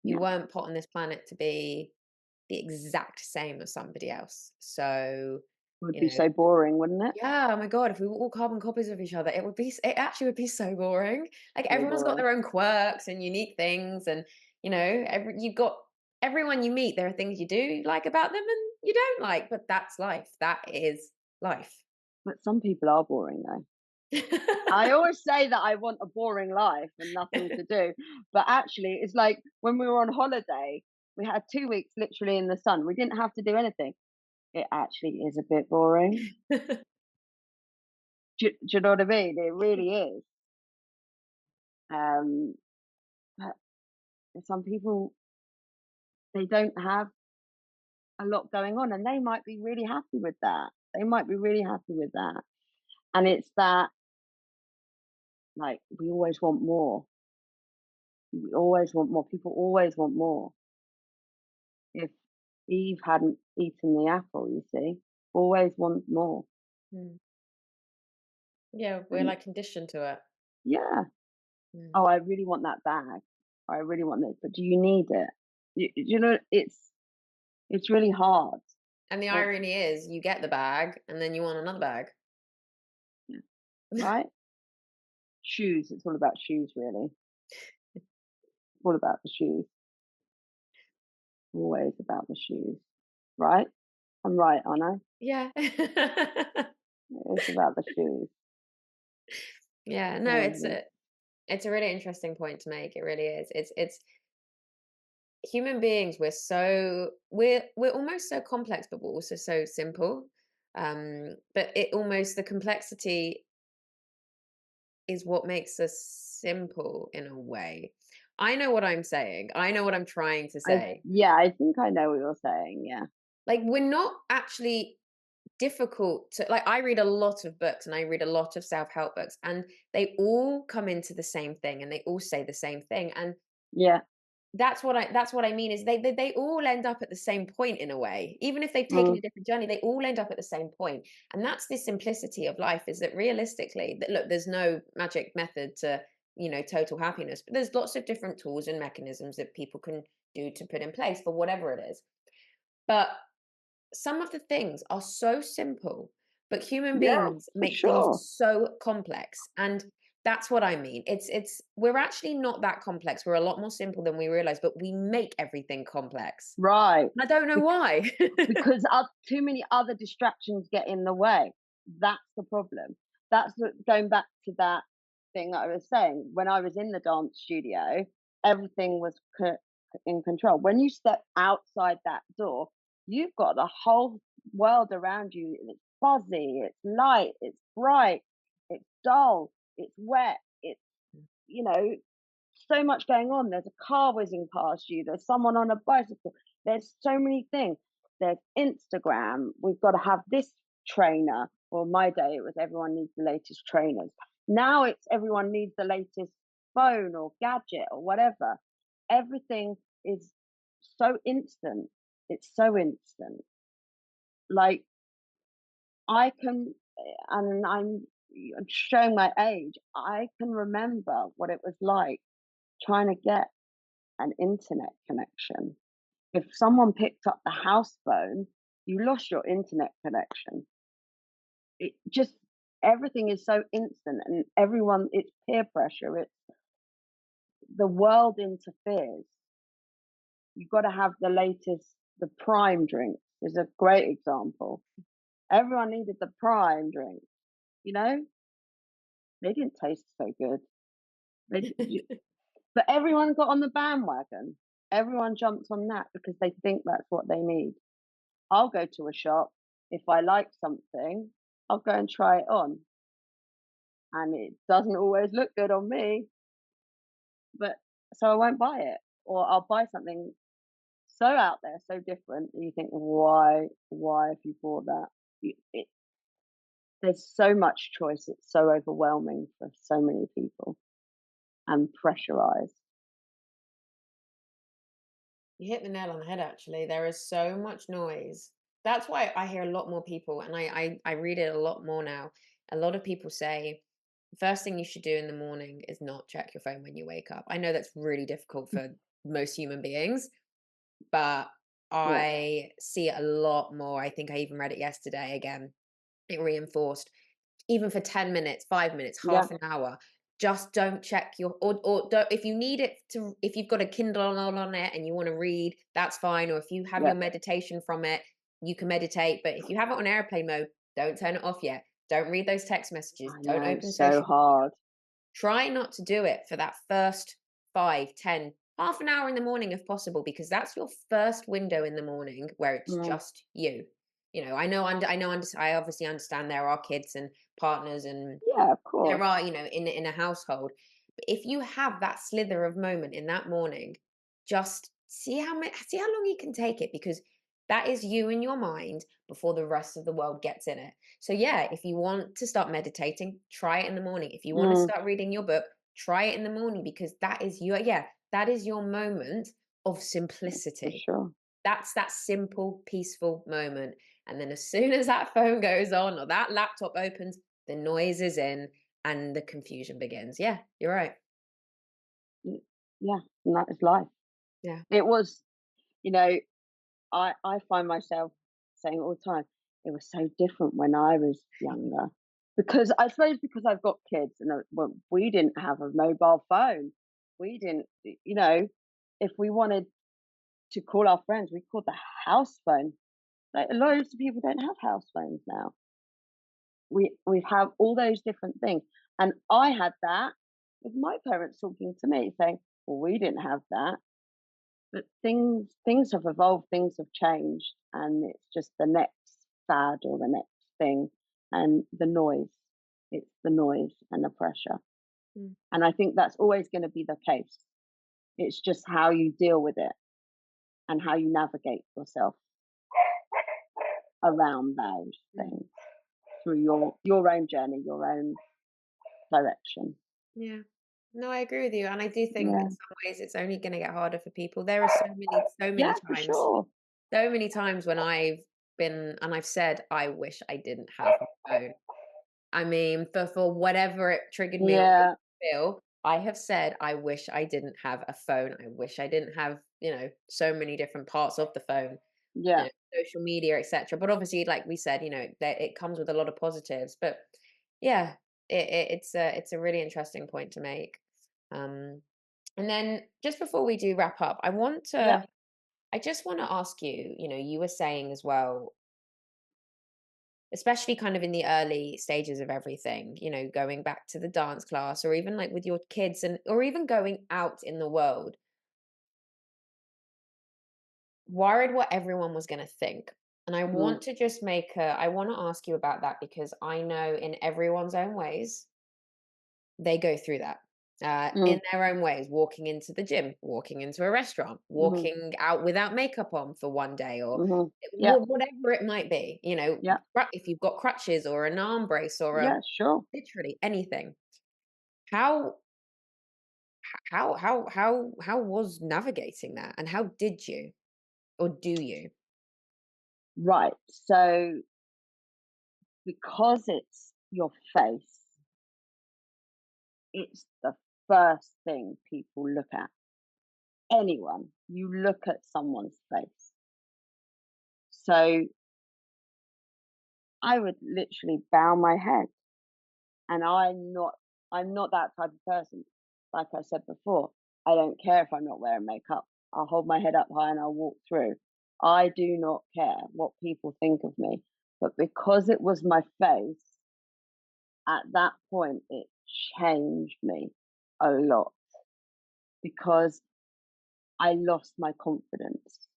Yeah, weren't put on this planet to be the exact same as somebody else. So, it would you be know, so boring, wouldn't it? yeah, oh my God, if we were all carbon copies of each other, it actually would be so boring. Like So everyone's got boring. their own quirks and unique things. And, you've got everyone you meet, there are things you do like about them you don't like, but that's life. That is life. But some people are boring though. I always say that I want a boring life and nothing to do, but actually, it's like when we were on holiday, we had 2 weeks literally in the sun. We didn't have to do anything. It actually is a bit boring. Do you know what I mean? It really is. Um, but some people, they don't have a lot going on, and they might be really happy with that. They might be really happy with that. And it's that, like, we always want more. We always want more. People always want more. If Eve hadn't eaten the apple, you see, always want more. Mm. Yeah, we're And like conditioned to it. yeah, Mm. oh, I really want that bag. I really want this, but do you need it? You know, it's really hard. And the Or, irony is you get the bag and then you want another bag. yeah, right? Shoes. It's all about shoes, really. All about the shoes. Always about the shoes, right? I'm right, aren't I? Yeah. It's about the shoes. Yeah, no, Crazy. it's a really interesting point to make. It really is. It's human beings, we're almost so complex, but we're also so simple. But it almost the complexity is what makes us simple in a way. I know what I'm saying. I know what I'm trying to say. I think I know what you're saying. Yeah. Like we're not actually difficult to like I read a lot of books and I read a lot of self-help books and they all come into the same thing and they all say the same thing and Yeah. that's what I mean is they all end up at the same point in a way. Even if they've taken Mm, a different journey, they all end up at the same point. And that's the simplicity of life is that realistically, that look, there's no magic method to, total happiness, but there's lots of different tools and mechanisms that people can do to put in place for whatever it is. But some of the things are so simple, but human yeah, beings for make things sure. so complex. And that's what I mean. It's we're actually not that complex. We're a lot more simple than we realize, but we make everything complex. Right. I don't know Bec- why. because too many other distractions get in the way. That's the problem. Going back to that thing that I was saying. When I was in the dance studio, everything was in control. When you step outside that door, you've got the whole world around you. And it's fuzzy, it's light, it's bright, it's dull, it's wet, it's, you know, so much going on. There's a car whizzing past you. There's someone on a bicycle. There's so many things. There's Instagram. We've got to have this trainer. Well, my day it was everyone needs the latest trainers. Now it's everyone needs the latest phone or gadget or whatever. Everything is so instant. It's so instant. Like I can, and I'm showing my age. I can remember what it was like trying to get an internet connection. If someone picked up the house phone, you lost your internet connection. It just everything is so instant and everyone it's peer pressure. It's the world interferes. You've got to have the latest the prime drink is a great example. Everyone needed the prime drink, you know? They didn't taste so good. But everyone got on the bandwagon. Everyone jumped on that because they think that's what they need. I'll go to a shop. If I like something, I'll go and try it on. And it doesn't always look good on me, but so I won't buy it. Or I'll buy something so out there, so different, and you think, why have you bought that? There's so much choice. It's so overwhelming for so many people and pressurized. You hit the nail on the head, actually. There is so much noise. That's why I hear a lot more people, and I read it a lot more now. A lot of people say the first thing you should do in the morning is not check your phone when you wake up. I know that's really difficult for most human beings, but Yeah, I see it a lot more. I think I even read it yesterday again. It reinforced even for 10 minutes, 5 minutes, yeah, half an hour. Just don't check your or don't if you need it to if you've got a Kindle on it and you want to read, that's fine. Or if you have yeah, your meditation from it, You can meditate, but if you have it on airplane mode, don't turn it off yet. Don't read those text messages. I Don't know, open so social. hard. Try not to do it for that first 5, 10, half an hour in the morning if possible, because that's your first window in the morning where it's Mm, just you. I obviously understand there are kids and partners and yeah, of there course. are, in a household. But if you have that slither of moment in that morning, just see how long you can take it, because that is you in your mind before the rest of the world gets in it. So yeah, if you want to start meditating, try it in the morning. If you want to Mm, start reading your book, try it in the morning, because that is your moment of for simplicity. sure. That's that simple, peaceful moment. And then as soon as that phone goes on or that laptop opens, the noise is in and the confusion begins. Yeah, you're right. Y- Yeah, and that is life. Yeah. It was, you know, I find myself saying all the time, it was so different when I was younger. Because I suppose because I've got kids and well, we didn't have a mobile phone. We didn't, if we wanted to call our friends, we called the house phone. Like loads of people don't have house phones now. We have all those different things. And I had that with my parents talking to me saying, well, we didn't have that. But things have evolved, things have changed, and it's just the next fad or the next thing. And the noise. It's the noise and the pressure. Mm. And I think that's always going to be the case. It's just how you deal with it and how you navigate yourself around those Mm. things through your own journey, your own direction. Yeah. No, I agree with you. And I do think in Yeah. some ways it's only going to get harder for people. There are Yeah, for sure. so many times when I've been and I've said, I wish I didn't have my phone. I mean, for whatever it triggered me or made Yeah. me feel, I have said, I wish I didn't have a phone. I wish I didn't have, so many different parts of the phone, Yeah. social media, etc. But obviously, like we said, that it comes with a lot of positives. But yeah, it's a really interesting point to make. Um, and then just before we do wrap up, Yeah. I just want to ask you, you were saying as well, especially kind of in the early stages of everything, going back to the dance class or even like with your kids and or even going out in the world, worried what everyone was going to think. And Mm. I want to ask you about that, because I know in everyone's own ways, they go through that. In Mm. their own ways, walking into the gym, walking into a restaurant, Mhm. walking out without makeup on for one day, or Mhm. Yeah. whatever it might be, Yeah. if you've got crutches or an arm brace or a Yeah, sure. literally anything. How how was navigating that, and how did you or do you? Right. So because it's your face, it's the first thing people look at. Anyone, you look at someone's face. So I would literally bow my head, and I'm not that type of person. Like I said before, I don't care if I'm not wearing makeup. I'll hold my head up high and I'll walk through. I do not care what people think of me. But because it was my face, at that point it changed me a lot because I lost my confidence.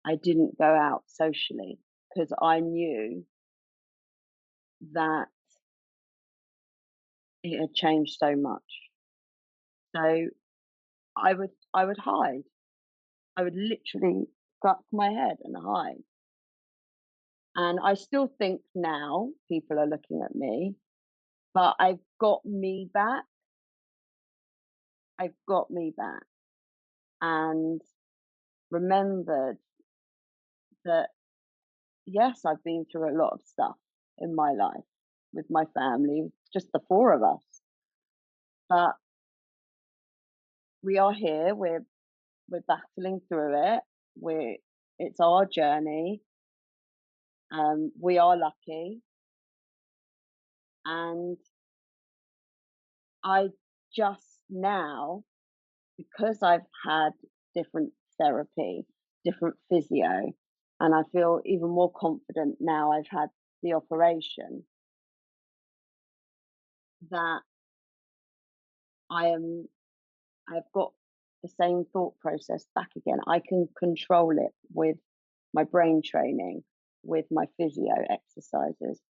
I didn't go out socially because I knew that it had changed so much. So I would hide. I would literally duck my head and hide. And I still think now people are looking at me, but I've got me back. I've got me back and remembered that, yes, I've been through a lot of stuff in my life with my family, just the four of us. But we are here. We're battling through it. It's our journey. We are lucky, and I just now, because I've had different therapy, different physio, And I feel even more confident now I've had the operation that I am I've got the same thought process back again. I can control it with my brain training, with my physio exercises.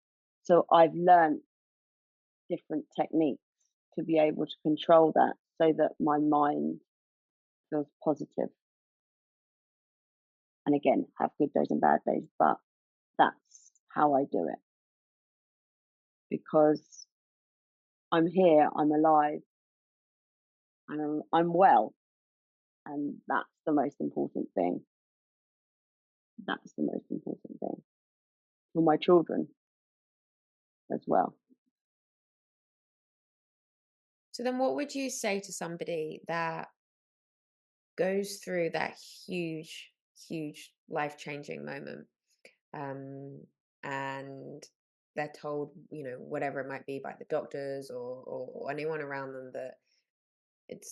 So I've learned different techniques to be able to control that so that my mind feels positive. And again, have good days and bad days, but that's how I do it because I'm here, I'm alive, and I'm well. And that's the most important thing. That's the most important thing for my children as well. So then what would you say to somebody that goes through that huge, huge life-changing moment, um, and they're told, whatever it might be by the doctors or anyone around them that it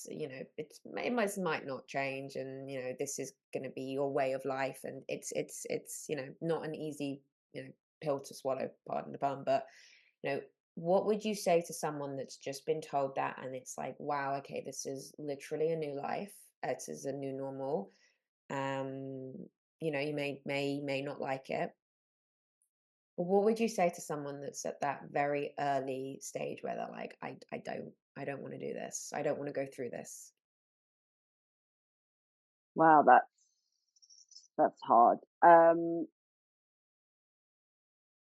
might not change, and this is going to be your way of life, and it's not an easy pill to swallow, pardon the pun, but you know what would you say to someone that's just been told that, and it's like, wow, okay, this is literally a new life, it is a new normal. um you may not like it, but what would you say to someone that's at that very early stage where they're like, I don't want to do this, I don't want to go through this? Wow, that's hard.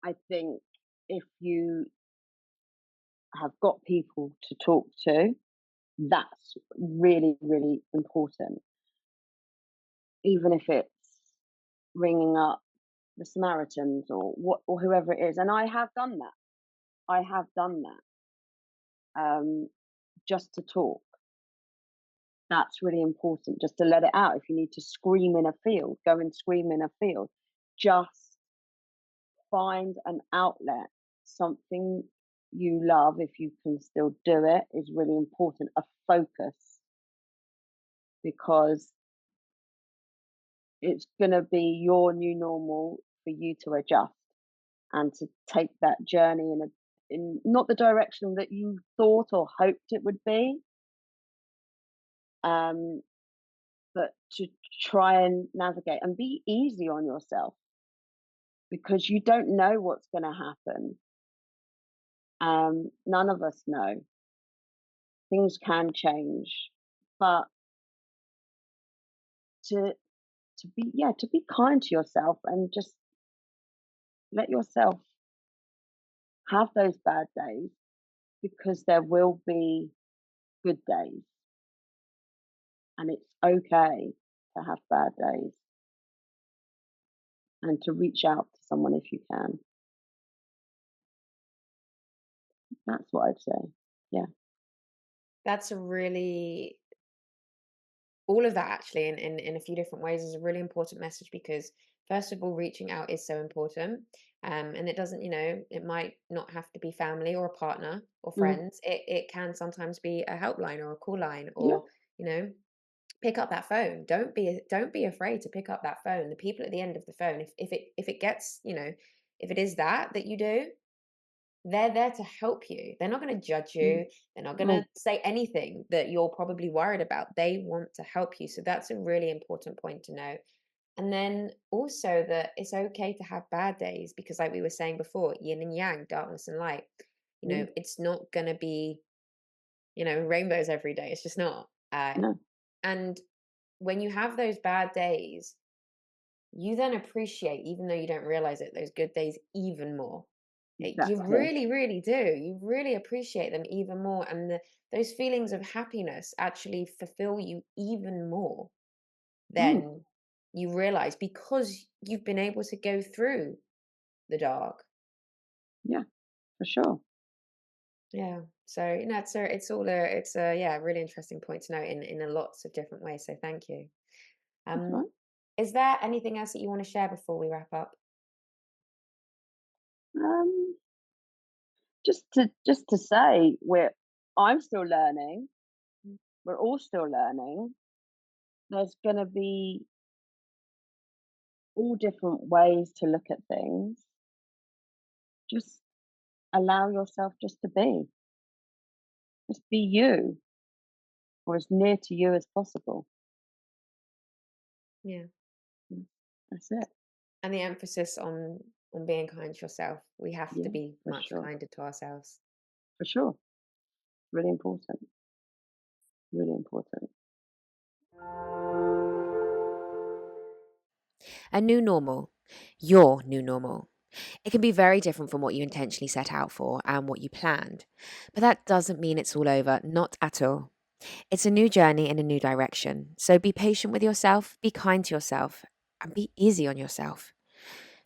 I think if you have got people to talk to, that's really, really important. Even if it's ringing up the Samaritans or whoever it is. And I have done that. I have done that. Just to talk. That's really important. Just to let it out. If you need to scream in a field, go and scream in a field. Just find an outlet, something you love, if you can still do it, is really important. A focus, because it's going to be your new normal for you to adjust and to take that journey in not the direction that you thought or hoped it would be, um, but to try and navigate and be easy on yourself because you don't know what's going to happen. None of us know. Things can change, but to to be kind to yourself and just let yourself have those bad days because there will be good days, and it's okay to have bad days and to reach out to someone if you can. That's what I'd say. Yeah. That's a really all of that actually in a few different ways is a really important message, because first of all, reaching out is so important. And it doesn't, it might not have to be family or a partner or Mm. friends. It can sometimes be a helpline or a call line, Yeah. or you know pick up that phone. Don't be afraid to pick up that phone. The people at the end of the phone, if it gets, if it is that you do, they're there to help you. They're not going to judge Mm. you. They're not going to No. say anything that you're probably worried about. They want to help you. So that's a really important point to know. And then also that it's okay to have bad days, because like we were saying before, yin and yang, darkness and light. Mm. It's not going to be, rainbows every day. It's just not. No. And when you have those bad days, you then appreciate, even though you don't realize it, those good days even more. You Exactly. really, really do. You really appreciate them even more. And those feelings of happiness actually fulfill you even more Mm. than you realize, because you've been able to go through the dark. Yeah, for sure. Yeah. So, it's a yeah, really interesting point to note in a lots of different ways. So thank you. That's Um, right. is there anything else that you want to share before we wrap up? Um, just to say I'm still learning. Mm. We're all still learning. There's gonna be all different ways to look at things. Just allow yourself just to be. Just be you, or as near to you as possible. Yeah. Mm, That's it. And the emphasis on being kind to yourself. We have to Yeah, be for much sure. kinder to ourselves. For sure. Really important. Really important. A new normal, your new normal. It can be very different from what you intentionally set out for and what you planned. But that doesn't mean it's all over, not at all. It's a new journey in a new direction. So be patient with yourself, be kind to yourself, and be easy on yourself.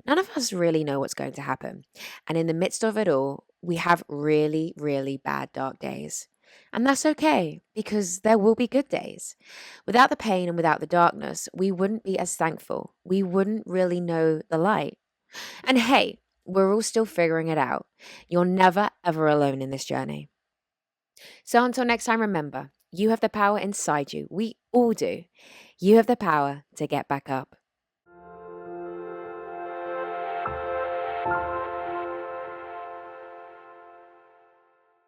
None of us really know what's going to happen. And in the midst of it all, we have really, really bad dark days. And that's okay because there will be good days. Without the pain and without the darkness, we wouldn't be as thankful. We wouldn't really know the light. And hey, we're all still figuring it out. You're never, ever alone in this journey. So until next time, remember, you have the power inside you. We all do. You have the power to get back up.